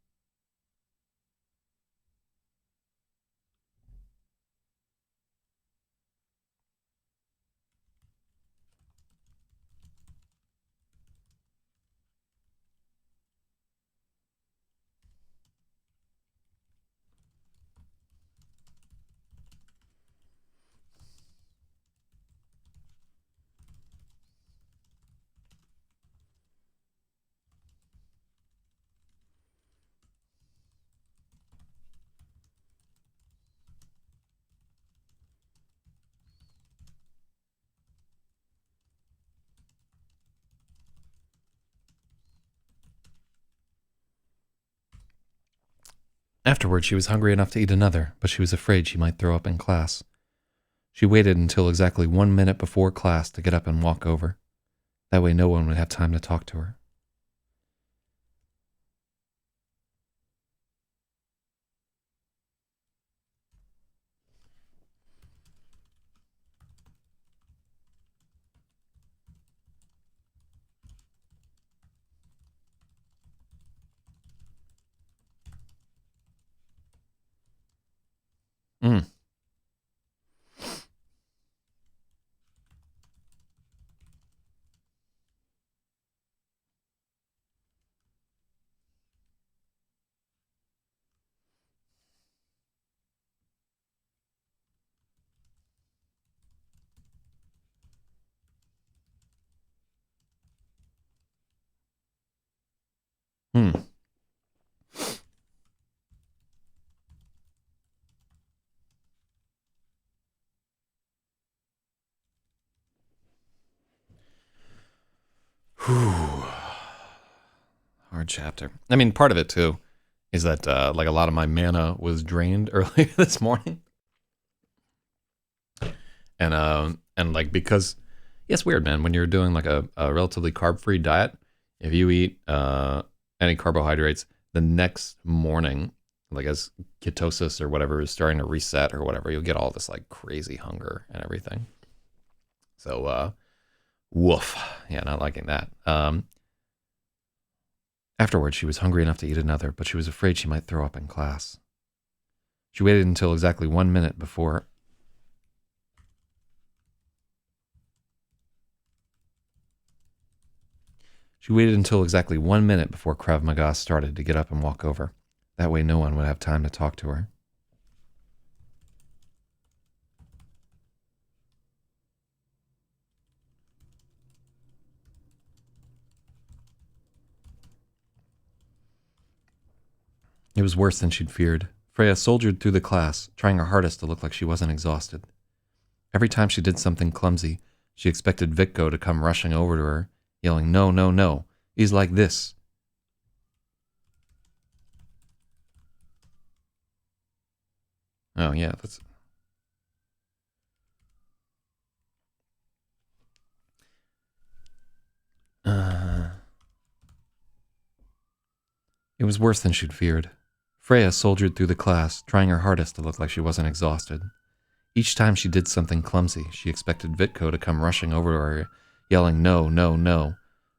Speaker 1: Afterward, she was hungry enough to eat another, but she was afraid she might throw up in class. She waited until exactly 1 minute before class to get up and walk over. That way no one would have time to talk to her. Mm. Hmm. Whew. Hard chapter. I mean, part of it too is that like a lot of my mana was drained earlier this morning, and like because yeah, it's weird, man. When you're doing like a relatively carb-free diet, if you eat any carbohydrates the next morning, like as ketosis or whatever is starting to reset or whatever, you'll get all this like crazy hunger and everything. So woof, yeah, not liking that. Afterwards, she was hungry enough to eat another, but she was afraid she might throw up in class. She waited until exactly 1 minute before. She waited until exactly 1 minute before Krav Maga started to get up and walk over. That way no one would have time to talk to her. It was worse than she'd feared. Freya soldiered through the class, trying her hardest to look like she wasn't exhausted. Every time she did something clumsy, she expected Vitko to come rushing over to her, yelling, "No, no, no. He's like this." Oh, yeah, that's... It was worse than she'd feared. Freya soldiered through the class, trying her hardest to look like she wasn't exhausted. Each time she did something clumsy, she expected Vitko to come rushing over to her, yelling, "No, no, no."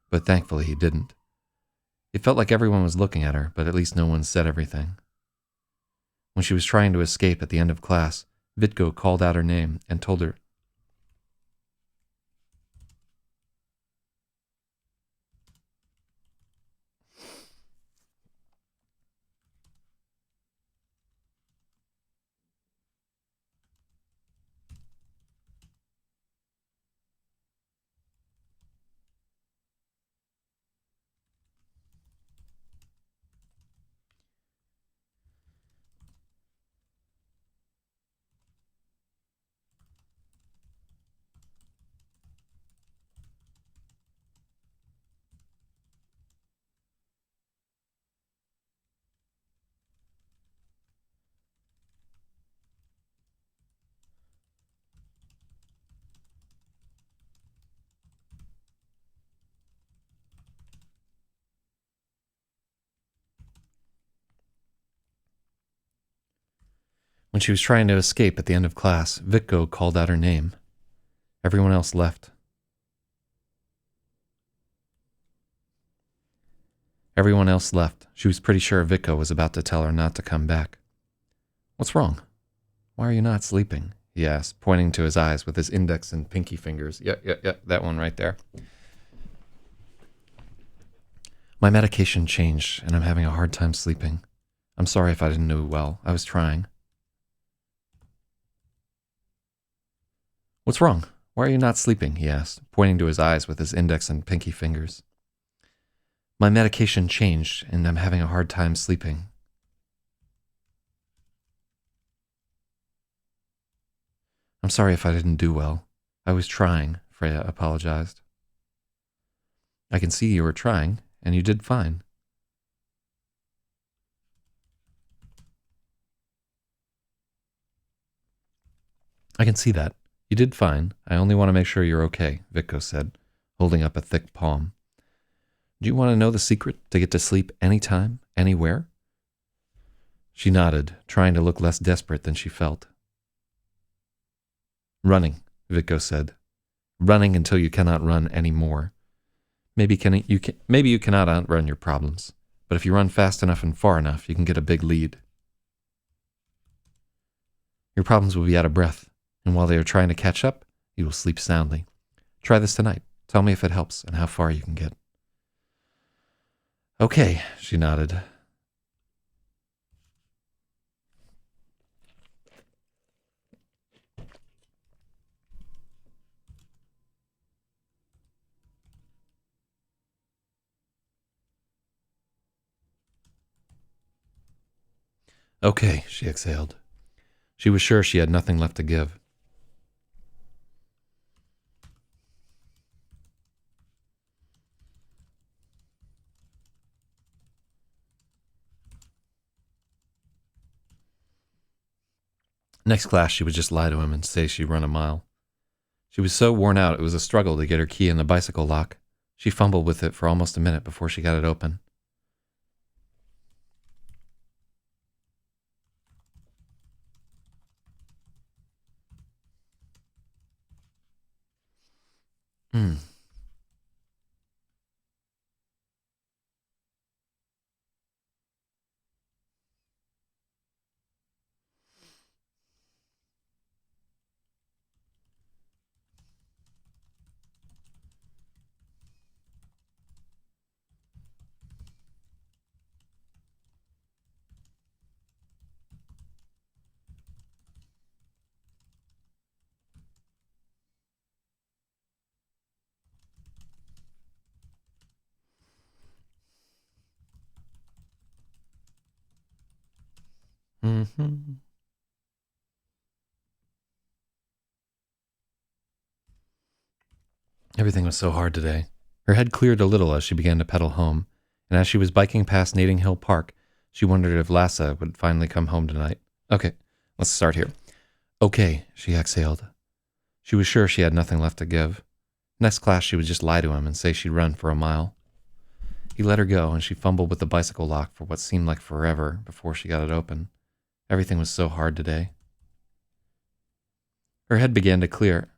Speaker 1: But thankfully he didn't. It felt like everyone was looking at her, but at least no one said everything. When she was trying to escape at the end of class, Vitko called out her name and told her, when she was trying to escape at the end of class, Vitko called out her name. Everyone else left. Everyone else left. She was pretty sure Vitko was about to tell her not to come back. "What's wrong? Why are you not sleeping?" he asked, pointing to his eyes with his index and pinky fingers. Yeah, that one right there. "My medication changed, and I'm having a hard time sleeping. I'm sorry if I didn't do well. I was trying." "What's wrong? Why are you not sleeping?" he asked, pointing to his eyes with his index and pinky fingers. "My medication changed, and I'm having a hard time sleeping." "I'm sorry if I didn't do well. I was trying," Freya apologized. "I can see you were trying, and you did fine." I can see that. You did fine. I only want to make sure you're okay, Vitko said, holding up a thick palm. Do you want to know the secret to get to sleep anytime, anywhere? She nodded, trying to look less desperate than she felt. Running, Vitko said. Running until you cannot run any more. Maybe you cannot outrun your problems, but if you run fast enough and far enough, you can get a big lead. Your problems will be out of breath, and while they are trying to catch up, you will sleep soundly. Try this tonight. Tell me if it helps and how far you can get. Okay, she nodded. Okay, she exhaled. She was sure she had nothing left to give. Next class, she would just lie to him and say she'd run a mile. She was so worn out it was a struggle to get her key in the bicycle lock. She fumbled with it for almost a minute before she got it open. Hmm. Mm-hmm. Everything was so hard today. Her head cleared a little as she began to pedal home, and as she was biking past Nading Hill Park, she wondered if Lassa would finally come home tonight. Okay, let's start here. Okay, she exhaled. She was sure she had nothing left to give. Next class, she would just lie to him and say she'd run for a mile. He let her go, and she fumbled with the bicycle lock for what seemed like forever before she got it open. Everything was so hard today. Her head began to clear.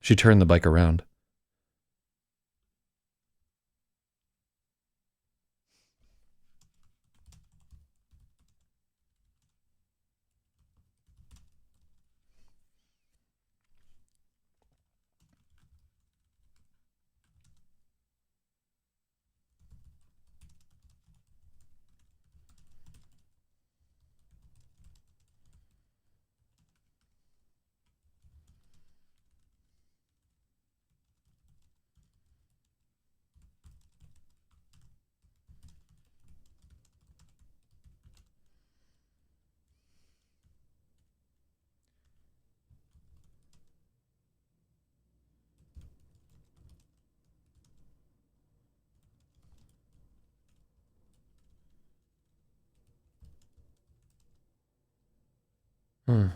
Speaker 1: She turned the bike around. Hmm.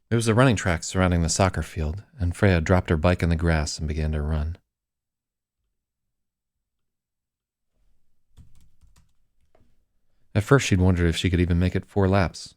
Speaker 1: There was a running track surrounding the soccer field, and Freya dropped her bike in the grass and began to run. At first, she'd wondered if she could even make it 4 laps.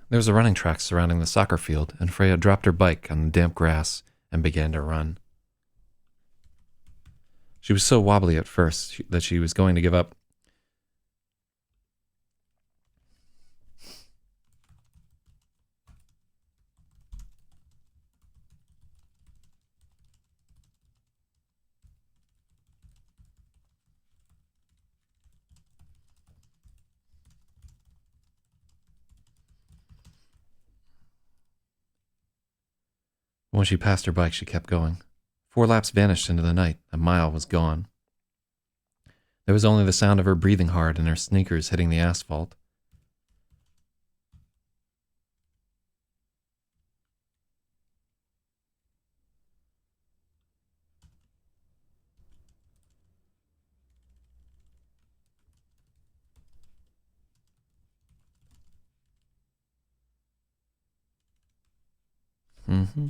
Speaker 1: There was a running track surrounding the soccer field, and Freya dropped her bike on the damp grass and began to run. She was so wobbly at first that she was going to give up. When she passed her bike, she kept going. 4 laps vanished into the night. A mile was gone. There was only the sound of her breathing hard and her sneakers hitting the asphalt. Mm-hmm.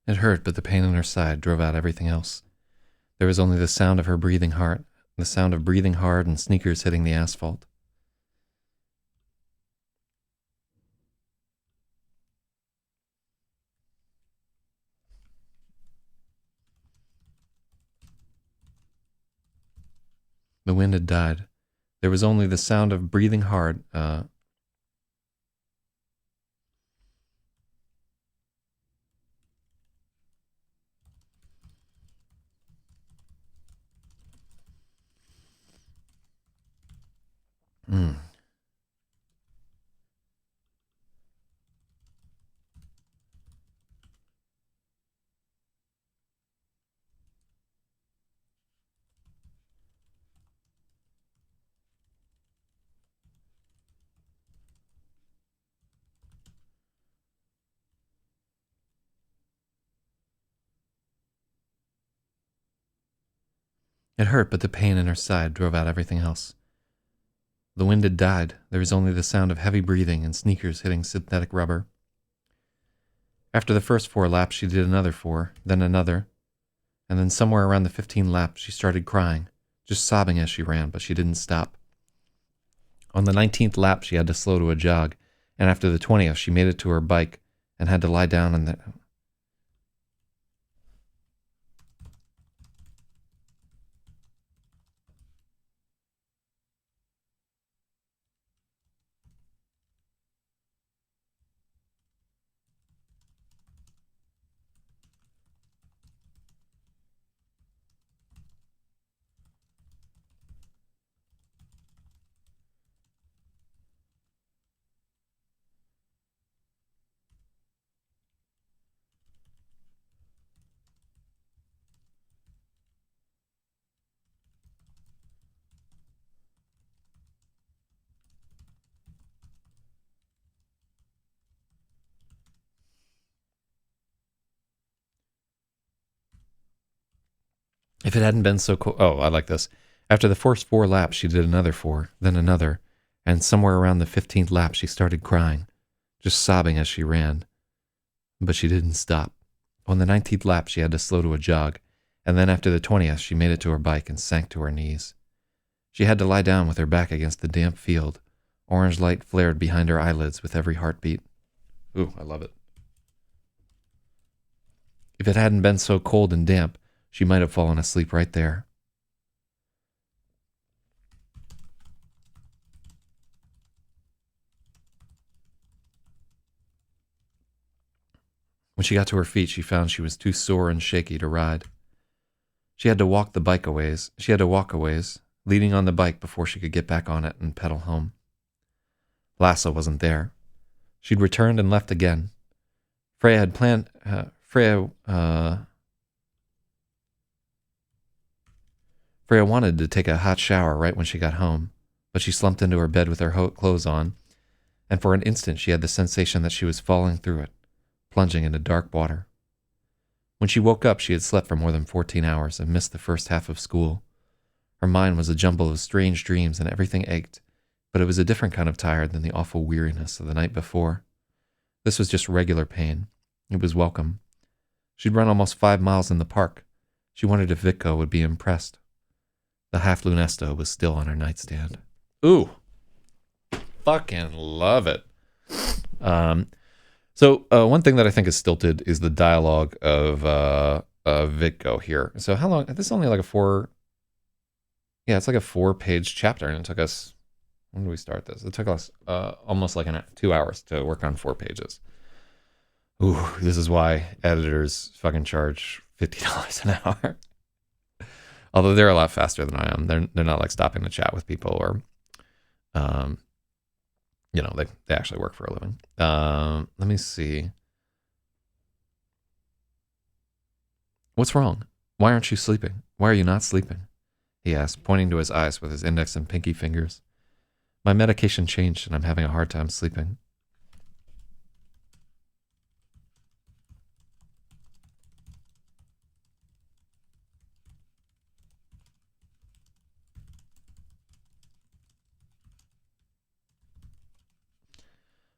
Speaker 1: It hurt, but the pain in her side drove out everything else. There was only the sound of her breathing hard, the sound of breathing hard and sneakers hitting the asphalt. The wind had died. There was only the sound of breathing hard. Mm. It hurt, but the pain in her side drove out everything else. The wind had died. There was only the sound of heavy breathing and sneakers hitting synthetic rubber. After the first 4 laps, she did another 4, then another, and then somewhere around the 15th lap, she started crying, just sobbing as she ran, but she didn't stop. On the 19th lap, she had to slow to a jog, and after the 20th, she made it to her bike and had to lie down on the... If it hadn't been so cool. Oh, I like this. After the first 4 laps, she did another 4, then another, and somewhere around the 15th lap, she started crying, just sobbing as she ran. But she didn't stop. On the 19th lap, she had to slow to a jog, and then after the 20th, she made it to her bike and sank to her knees. She had to lie down with her back against the damp field. Orange light flared behind her eyelids with every heartbeat. Ooh, I love it. If it hadn't been so cold and damp, she might have fallen asleep right there. When she got to her feet, she found she was too sore and shaky to ride. She had to walk a ways, leaning on the bike before she could get back on it and pedal home. Lasse wasn't there. She'd returned and left again. Freya had planned. Freya wanted to take a hot shower right when she got home, but she slumped into her bed with her clothes on, and for an instant she had the sensation that she was falling through it, plunging into dark water. When she woke up, she had slept for more than 14 hours and missed the first half of school. Her mind was a jumble of strange dreams and everything ached, but it was a different kind of tired than the awful weariness of the night before. This was just regular pain. It was welcome. She'd run almost 5 miles in the park. She wondered if Vitko would be impressed. The half Lunesta was still on her nightstand. Ooh, fucking love it. So one thing that I think is stilted is the dialogue of Vitko here. So how long? This is only like a 4. Yeah, it's like a 4-page chapter, and it took us. When did we start this? It took us almost like 2 hours to work on 4 pages. Ooh, this is why editors fucking charge $50 an hour. Although they're a lot faster than I am. They're not like stopping to chat with people or, they actually work for a living. Let me see. What's wrong? Why aren't you sleeping? Why are you not sleeping? He asked, pointing to his eyes with his index and pinky fingers. My medication changed and I'm having a hard time sleeping.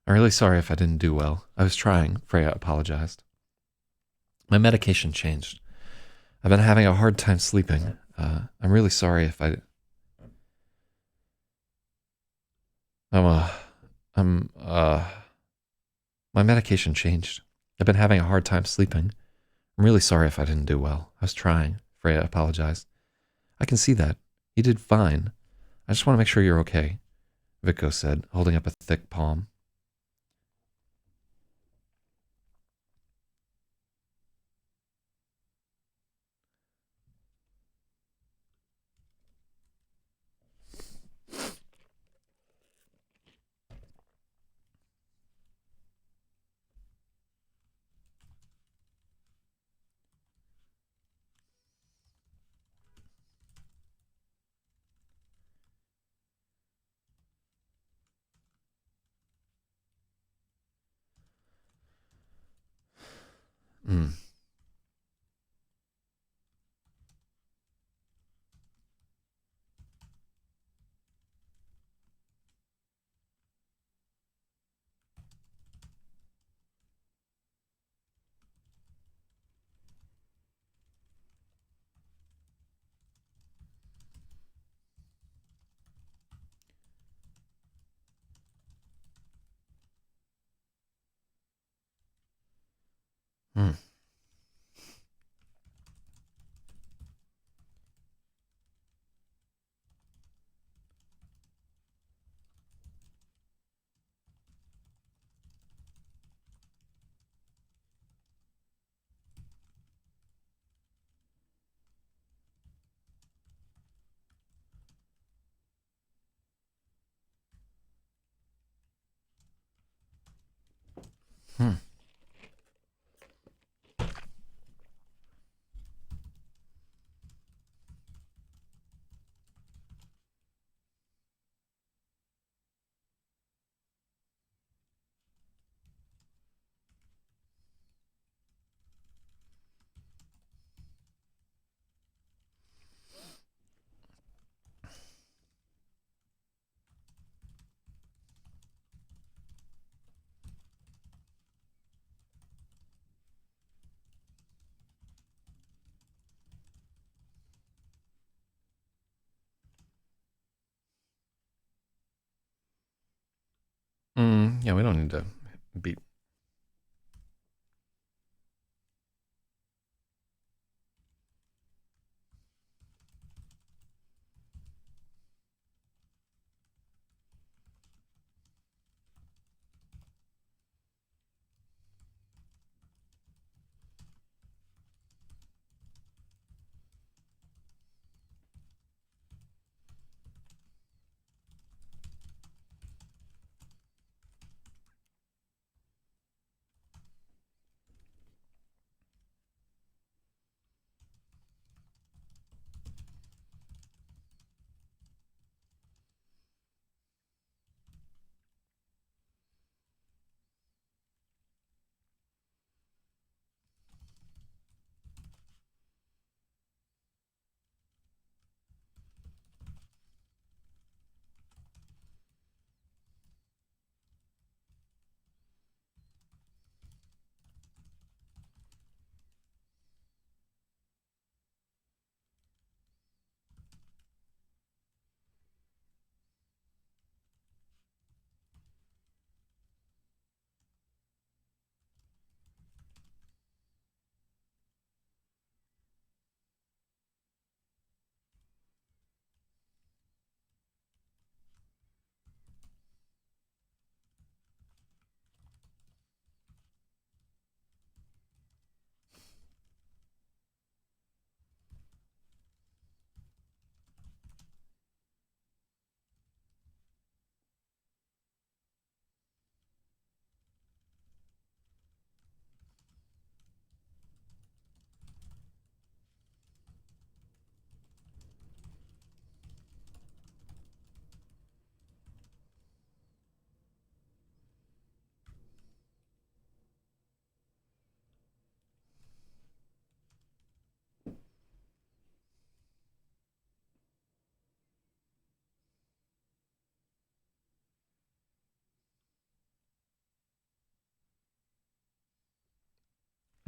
Speaker 1: I'm really sorry if I didn't do well. I was trying, Freya apologized. My medication changed. I've been having a hard time sleeping. I'm really sorry if I... My medication changed. I've been having a hard time sleeping. I'm really sorry if I didn't do well. I was trying, Freya apologized. I can see that. You did fine. I just want to make sure you're okay, Vitko said, holding up a thick palm. Hmm. Hmm. Hmm. Yeah, we don't need to beat.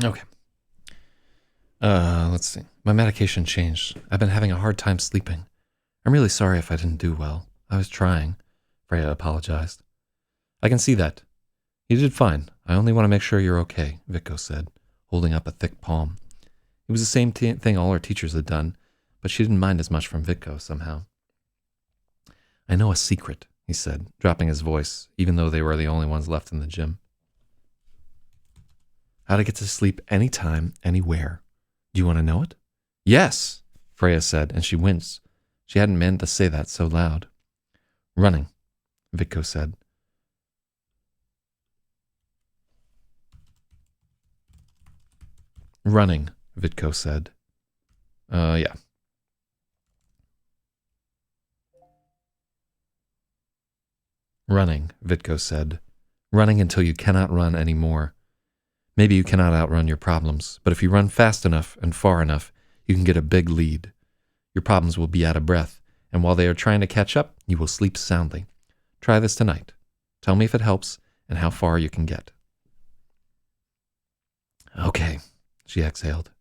Speaker 1: Okay. Let's see. My medication changed. I've been having a hard time sleeping. I'm really sorry if I didn't do well. I was trying. Freya apologized. I can see that. You did fine. I only want to make sure you're okay, Vico said, holding up a thick palm. It was the same thing all her teachers had done, but she didn't mind as much from Vico somehow. I know a secret, he said, dropping his voice, even though they were the only ones left in the gym. How to get to sleep anytime, anywhere. Do you want to know it? Yes, Freya said, and she winced. She hadn't meant to say that so loud. Running, Vico said. Running, Vitko said. Yeah. Running, Vitko said. Running until you cannot run anymore. Maybe you cannot outrun your problems, but if you run fast enough and far enough, you can get a big lead. Your problems will be out of breath, and while they are trying to catch up, you will sleep soundly. Try this tonight. Tell me if it helps and how far you can get. Okay, she exhaled.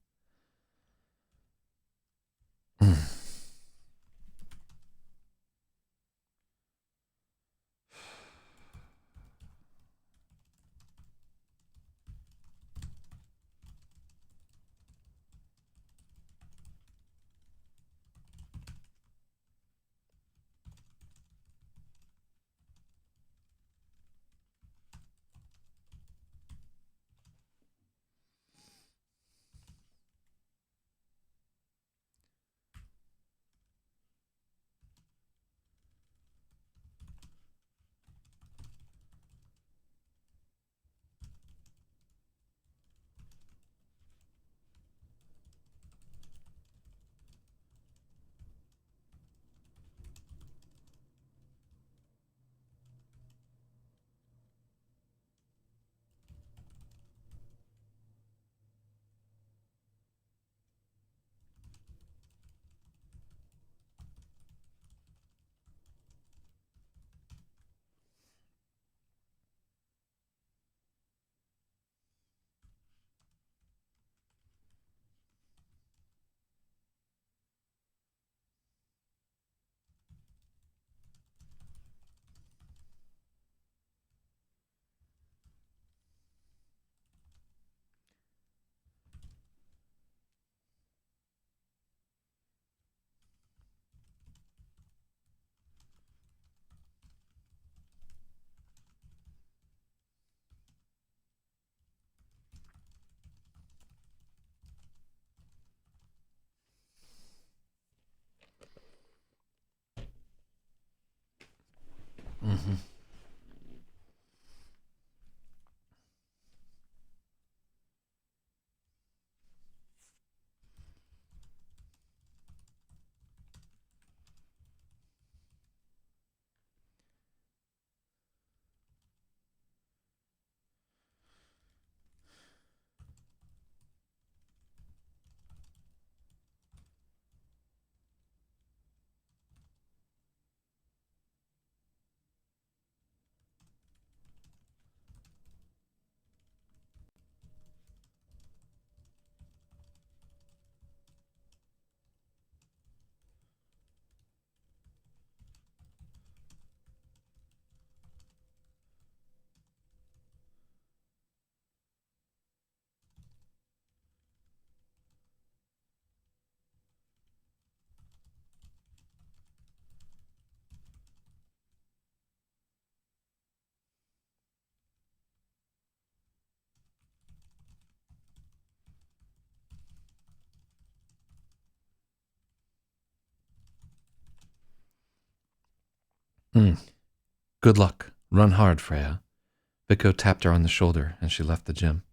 Speaker 1: Mm. Good luck. Run hard, Freya. Vico tapped her on the shoulder and she left the gym.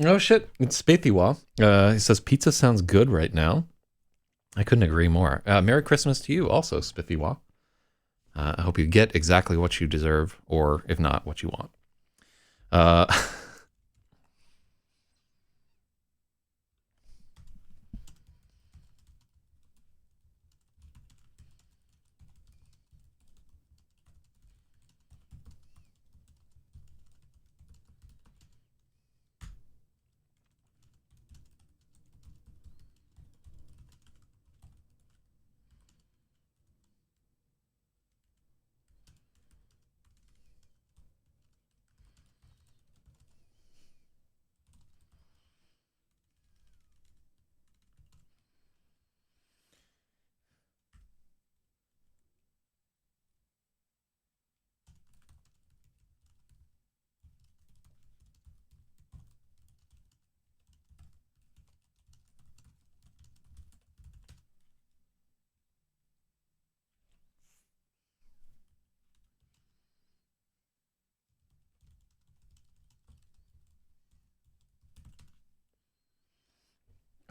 Speaker 1: Oh shit, it's Spathiwa. He says, pizza sounds good right now. I couldn't agree more. Merry Christmas to you also, Spithiwa. I hope you get exactly what you deserve, or if not, what you want.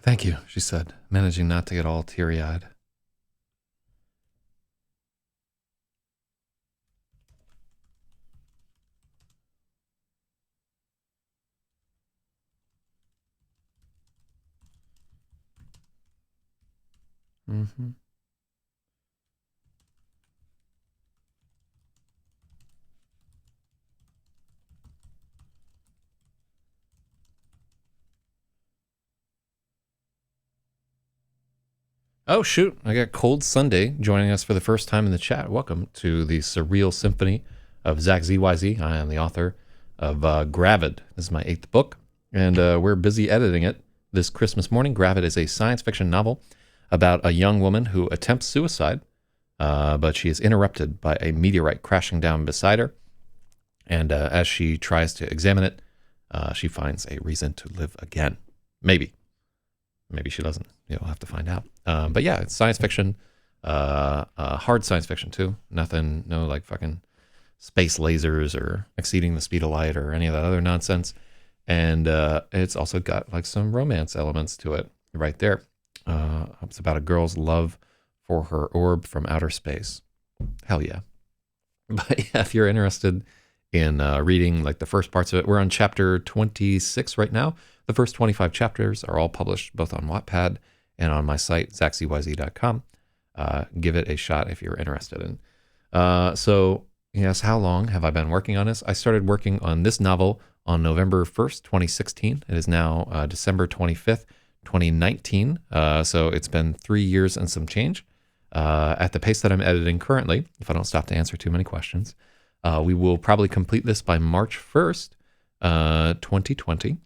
Speaker 1: Thank you, she said, managing not to get all teary-eyed. Mm-hmm. Oh, shoot. I got Cold Sunday joining us for the first time in the chat. Welcome to the Surreal Symphony of Zach ZYZ. I am the author of GRAVID. This is my 8th book, and we're busy editing it this Christmas morning. GRAVID is a science fiction novel about a young woman who attempts suicide, but she is interrupted by a meteorite crashing down beside her. And as she tries to examine it, she finds a reason to live again. Maybe. Maybe she doesn't. You'll have to find out. But yeah, it's science fiction. Hard science fiction, too. Nothing, no like fucking space lasers or exceeding the speed of light or any of that other nonsense. And it's also got like some romance elements to it right there. It's about a girl's love for her orb from outer space. Hell yeah. But yeah, if you're interested in reading like the first parts of it, we're on chapter 26 right now. The first 25 chapters are all published both on Wattpad and on my site, zachzyz.com. Give it a shot if you're interested in. So, Yes, how long have I been working on this? I started working on this novel on November 1st, 2016. It is now December 25th, 2019. So it's been 3 years and some change. At the pace that I'm editing currently, if I don't stop to answer too many questions, we will probably complete this by March 1st, 2020.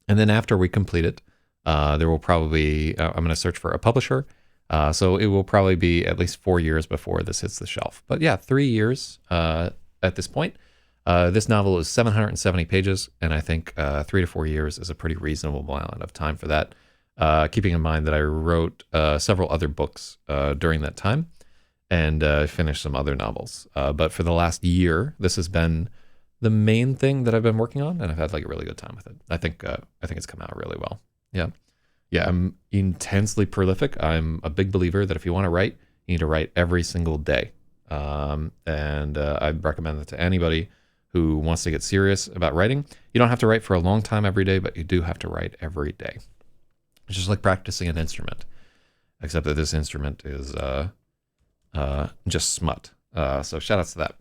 Speaker 1: And then after we complete it, there will probably, I'm going to search for a publisher. So it will probably be at least 4 years before this hits the shelf. But yeah, 3 years at this point. This novel is 770 pages, and I think 3 to 4 years is a pretty reasonable amount of time for that. Keeping in mind that I wrote several other books during that time and finished some other novels. But for the last year, this has been the main thing that I've been working on, and I've had like a really good time with it. I think it's come out really well. Yeah. Yeah, I'm intensely prolific. I'm a big believer that if you want to write, you need to write every single day. And I'd recommend that to anybody who wants to get serious about writing. You don't have to write for a long time every day, but you do have to write every day. It's just like practicing an instrument, except that this instrument is just smut. So shout outs to that.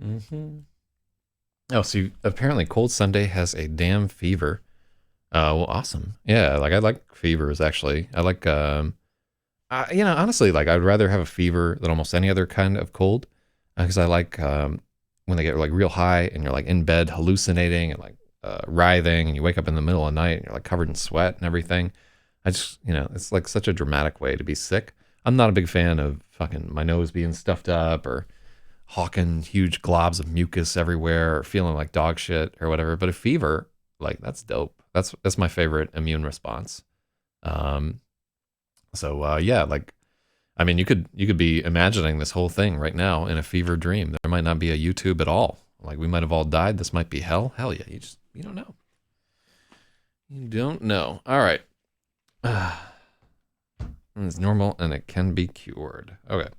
Speaker 1: Mm-hmm. Oh, so apparently Cold Sunday has a damn fever. Well, awesome. Yeah, like I like fevers actually. I like, honestly, like I'd rather have a fever than almost any other kind of cold because I like when they get like real high and you're like in bed hallucinating and like writhing and you wake up in the middle of the night and you're like covered in sweat and everything. I just, it's like such a dramatic way to be sick. I'm not a big fan of fucking my nose being stuffed up or hawking huge globs of mucus everywhere or feeling like dog shit or whatever. But a fever, like that's dope. That's my favorite immune response. Um, so yeah, like I mean, you could be imagining this whole thing right now in a fever dream. There might not be a YouTube at all. Like we might have all died. This might be hell. Hell yeah, you don't know. You don't know. All right. It's normal and it can be cured. Okay.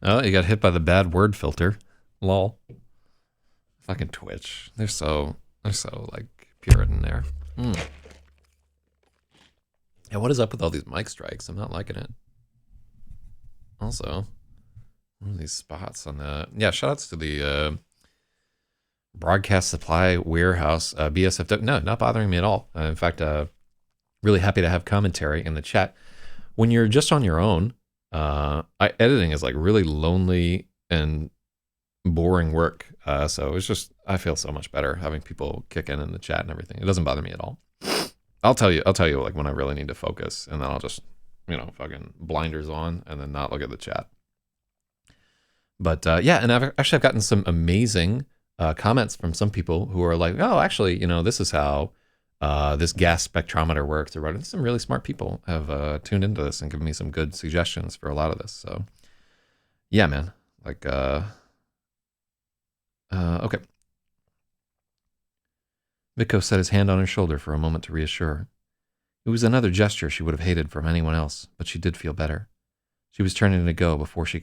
Speaker 1: Oh, you got hit by the bad word filter. Lol. Fucking Twitch. They're so like Puritan there. Yeah, what is up with all these mic strikes? I'm not liking it. Also, one of these spots on the shout outs to the broadcast supply warehouse BSFW. No, not bothering me at all. In fact, really happy to have commentary in the chat. When you're just on your own, editing is like really lonely and boring work. So it's just, I feel so much better having people kick in the chat and everything. It doesn't bother me at all. I'll tell you like when I really need to focus, and then I'll just, fucking blinders on and then not look at the chat. But and I've gotten some amazing comments from some people who are like, oh, actually, this is how this gas spectrometer works or whatever. Some really smart people have tuned into this and given me some good suggestions for a lot of this. So yeah, man, like, okay. Vico set his hand on her shoulder for a moment to reassure her. It was another gesture she would have hated from anyone else, but she did feel better. She was turning to go before she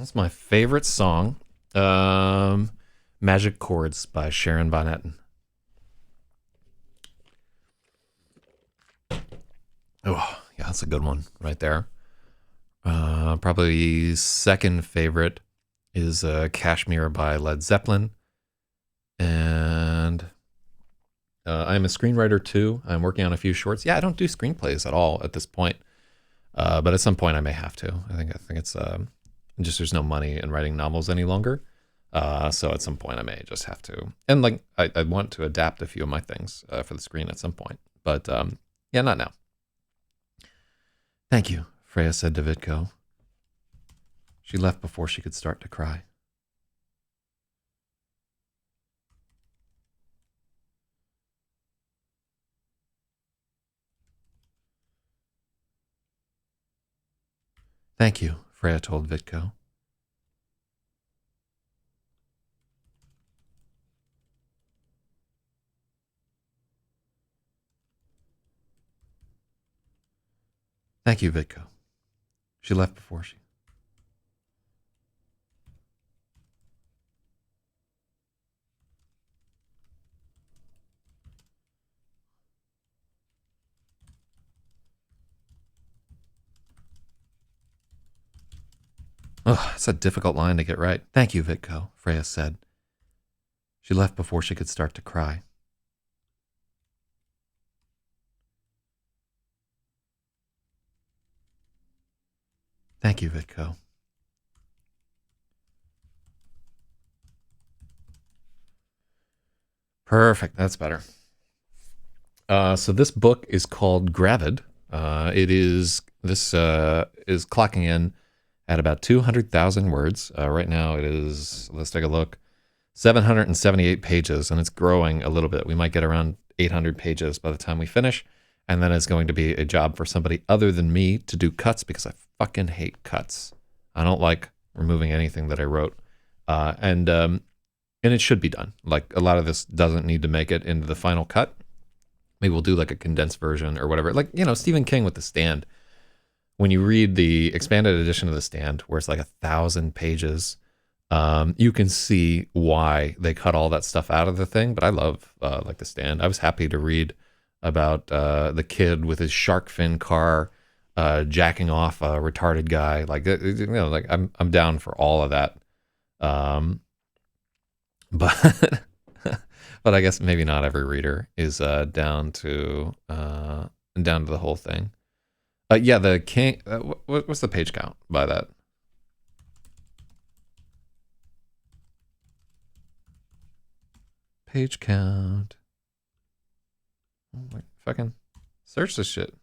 Speaker 1: That's my favorite song. Magic Chords by Sharon Von Etten. Oh, yeah, that's a good one right there. Probably second favorite is Kashmir by Led Zeppelin. And I'm a screenwriter too. I'm working on a few shorts. Yeah, I don't do screenplays at all at this point. But at some point I may have to. I think it's just there's no money in writing novels any longer. So at some point I may just have to. And like I want to adapt a few of my things for the screen at some point. But yeah, not now. Thank you, Freya said to Vitko. She left before she could start to cry. Thank you, Freya told Vitko. Thank you, Vitko. She left before she... Oh, it's a difficult line to get right. Thank you, Vitko, Freya said. She left before she could start to cry. Thank you, Vitko. Perfect. That's better. So this book is called GRAVID. This is clocking in at about 200,000 words. Right now it is, let's take a look, 778 pages, and it's growing a little bit. We might get around 800 pages by the time we finish, and then it's going to be a job for somebody other than me to do cuts, because I fucking hate cuts. I don't like removing anything that I wrote. And it should be done. Like, a lot of this doesn't need to make it into the final cut. Maybe we'll do like a condensed version or whatever. Like, Stephen King with The Stand. When you read the expanded edition of The Stand, where it's like 1,000 pages, you can see why they cut all that stuff out of the thing. But I love like The Stand. I was happy to read about the kid with his shark fin car jacking off a retarded guy. Like, like I'm down for all of that Um, but but I guess maybe not every reader is down to the whole thing. Yeah, the king. What's the page count by that? Page count. Oh my fucking search this shit.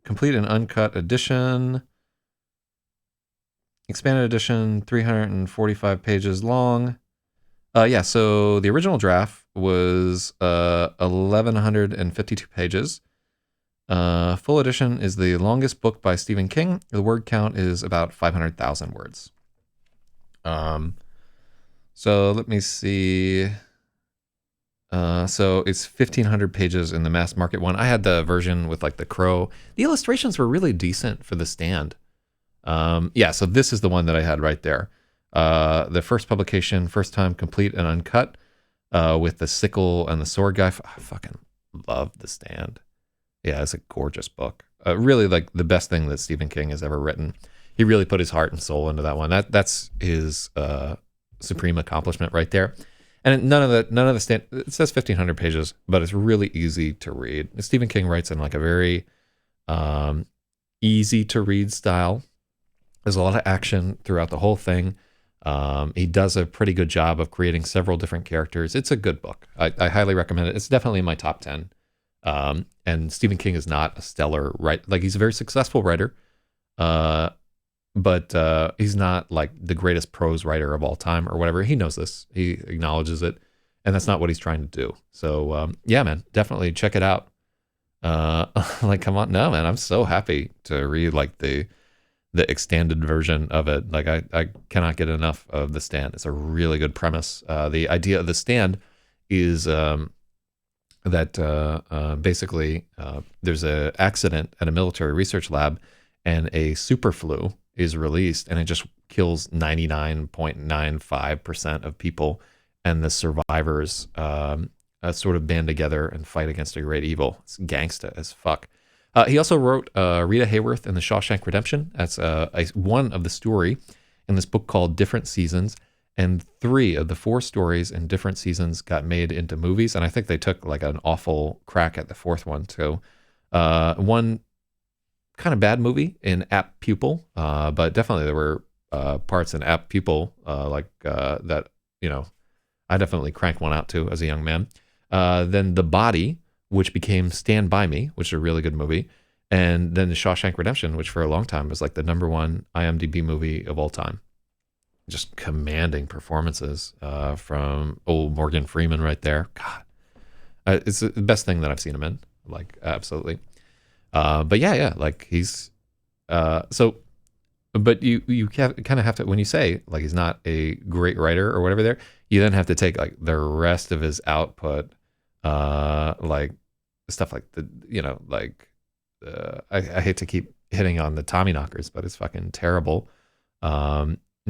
Speaker 1: Complete and uncut edition. Expanded edition, 345 pages long. Yeah, so the original draft was 1,152 pages. Full edition is the longest book by Stephen King. The word count is about 500,000 words. So let me see. So it's 1,500 pages in the mass market one. I had the version with like the crow. The illustrations were really decent for the stand. Yeah, so this is the one that I had right there. The first publication, first time complete and uncut, with the sickle and the sword guy. I fucking love the stand. Yeah, it's a gorgeous book. Really like the best thing that Stephen King has ever written. He really put his heart and soul into that one. That's his supreme accomplishment right there. And none of the stand. It says 1,500 pages, but it's really easy to read. Stephen King writes in like a very easy to read style. There's a lot of action throughout the whole thing. He does a pretty good job of creating several different characters. It's a good book. I highly recommend it. It's definitely in my top 10. And Stephen King is not a stellar writer. Like, he's a very successful writer, but he's not like the greatest prose writer of all time or whatever. He knows this. He acknowledges it. And that's not what he's trying to do. So, yeah, man, definitely check it out. Like, come on. No, man, I'm so happy to read like the extended version of it. Like, I cannot get enough of The Stand. It's a really good premise. The idea of The Stand is that basically there's an accident at a military research lab, and a super flu is released, and it just kills 99.95% of people, and the survivors sort of band together and fight against a great evil. It's gangsta as fuck. He also wrote Rita Hayworth in The Shawshank Redemption. That's one of the story in this book called Different Seasons. And 3 of the 4 stories in Different Seasons got made into movies. And I think they took like an awful crack at the 4th one too. One kind of bad movie in Apt Pupil, but definitely there were parts in Apt Pupil that, you know, I definitely cranked one out to as a young man. Then The Body, which became Stand By Me, which is a really good movie. And then The Shawshank Redemption, which for a long time was like the #1 IMDb movie of all time. Just commanding performances from old Morgan Freeman right there. God, it's the best thing that I've seen him in. Like, absolutely. But yeah, like he's so. But you kind of have to, when you say like he's not a great writer or whatever, there you then have to take like the rest of his output, like stuff like I hate to keep hitting on the Tommy knockers, but it's fucking terrible.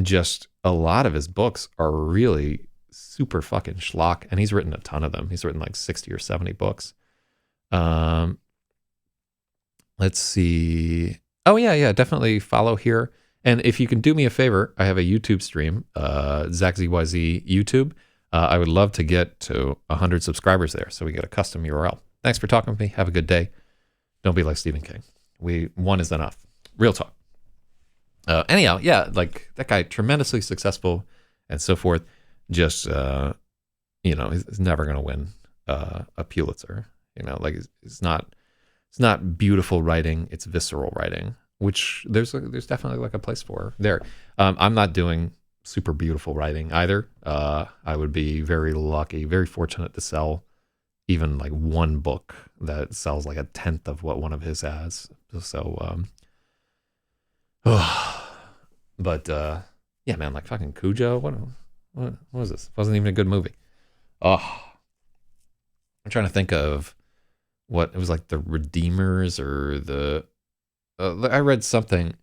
Speaker 1: Just a lot of his books are really super fucking schlock, and he's written a ton of them. He's written like 60 or 70 books. Let's see. Oh yeah, definitely follow here. And if you can do me a favor, I have a YouTube stream, ZachZYZ YouTube. I would love to get to 100 subscribers there, so we get a custom URL. Thanks for talking with me. Have a good day. Don't be like Stephen King. One is enough. Real talk. Anyhow, yeah, like that guy, tremendously successful and so forth. Just, he's never going to win a Pulitzer. Like it's not beautiful writing. It's visceral writing, which there's definitely like a place for there. I'm not doing super beautiful writing either. I would be very lucky, very fortunate to sell even like one book that sells like 1/10 of what one of his has. So, but yeah, man, like fucking Cujo. What was this? It wasn't even a good movie. Oh, I'm trying to think of what it was, like the Redeemers or the. I read something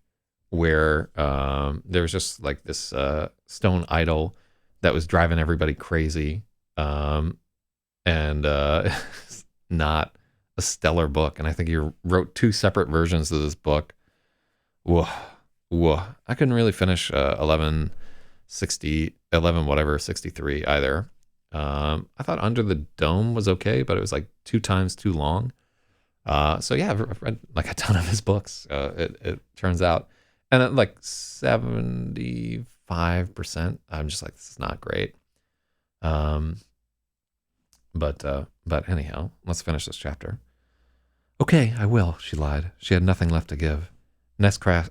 Speaker 1: where there was just like this stone idol that was driving everybody crazy, and not a stellar book. And I think he wrote 2 separate versions of this book. Whoa. Whoa. I couldn't really finish 11 whatever 63 either. I thought Under the Dome was okay, but it was like 2 times too long. So yeah, I've read like a ton of his books. It turns out, and at like 75%, I'm just like, this is not great. But anyhow, let's finish this chapter. Okay, I will, she lied. She had nothing left to give. Next class,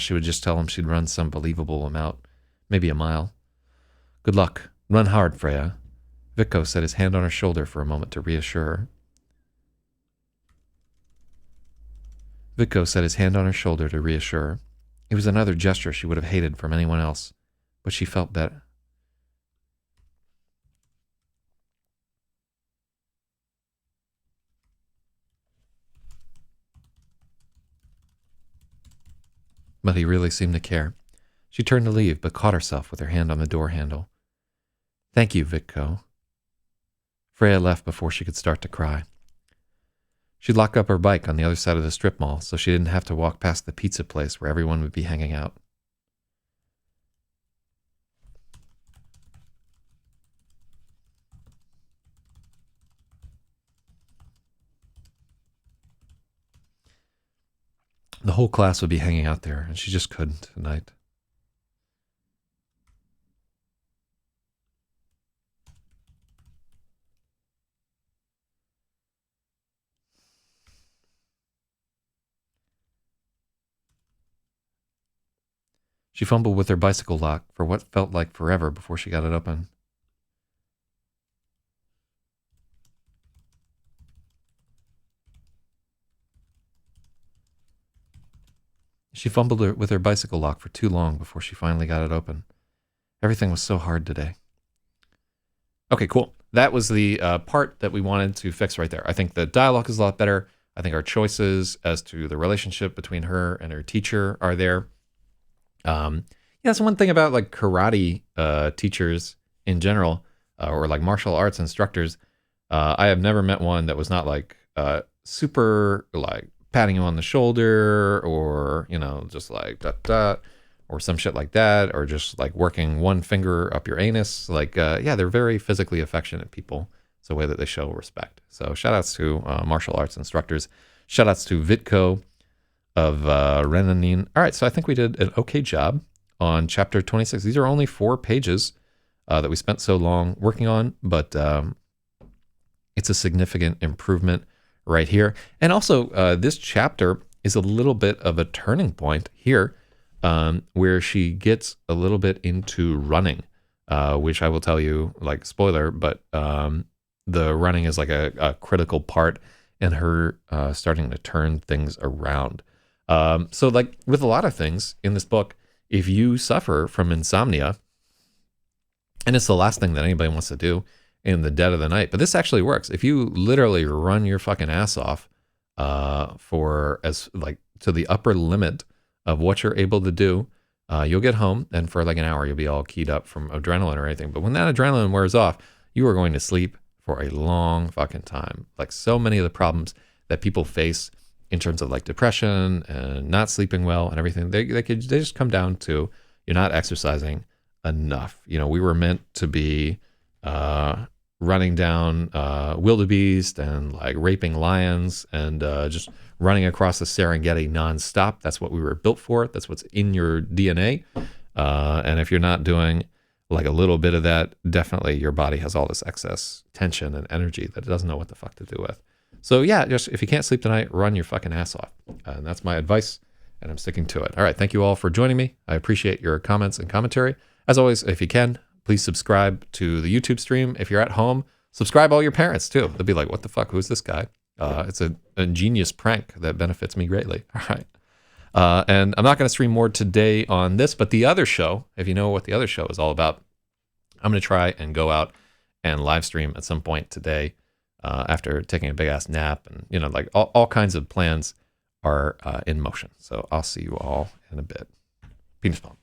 Speaker 1: she would just tell him she'd run some believable amount, maybe a mile. Good luck. Run hard, Freya. Vitko set his hand on her shoulder for a moment to reassure her. It was another gesture she would have hated from anyone else, but she felt better. But he really seemed to care. She turned to leave, but caught herself with her hand on the door handle. Thank you, Vitko. Freya left before she could start to cry. She'd lock up her bike on the other side of the strip mall so she didn't have to walk past the pizza place where everyone would be hanging out. The whole class would be hanging out there, and she just couldn't tonight. She fumbled with her bicycle lock for what felt like forever before she got it open. She fumbled with her bicycle lock for too long before she finally got it open. Everything was so hard today. Okay, cool. That was the part that we wanted to fix right there. I think the dialogue is a lot better. I think our choices as to the relationship between her and her teacher are there. Yeah, that's one thing about like karate teachers in general, or like martial arts instructors. I have never met one that was not like super like patting you on the shoulder, or just like da or some shit like that, or just like working one finger up your anus. Like yeah, they're very physically affectionate people. It's a way that they show respect. So shout outs to martial arts instructors. Shout outs to Vitko of Renanin. All right, so I think we did an okay job on chapter 26. These are only 4 pages that we spent so long working on, but it's a significant improvement right here. And also, this chapter is a little bit of a turning point here, where she gets a little bit into running, which I will tell you, like, spoiler, but the running is like a critical part in her starting to turn things around. So like with a lot of things in this book, if you suffer from insomnia, and it's the last thing that anybody wants to do in the dead of the night, but this actually works. If you literally run your fucking ass off for as like to the upper limit of what you're able to do, you'll get home, and for like an hour, you'll be all keyed up from adrenaline or anything. But when that adrenaline wears off, you are going to sleep for a long fucking time. Like so many of the problems that people face in terms of like depression and not sleeping well and everything, they just come down to you're not exercising enough. We were meant to be running down wildebeest and like raping lions and just running across the Serengeti nonstop. That's what we were built for. That's what's in your DNA. And if you're not doing like a little bit of that, definitely your body has all this excess tension and energy that it doesn't know what the fuck to do with. So yeah, just if you can't sleep tonight, run your fucking ass off. And that's my advice, and I'm sticking to it. All right, thank you all for joining me. I appreciate your comments and commentary. As always, if you can, please subscribe to the YouTube stream. If you're at home, subscribe all your parents too. They'll be like, what the fuck, who's this guy? It's a ingenious prank that benefits me greatly. All right. And I'm not going to stream more today on this, but the other show, if you know what the other show is all about, I'm going to try and go out and live stream at some point today after taking a big ass nap. And, like all kinds of plans are in motion. So I'll see you all in a bit. Penis pump.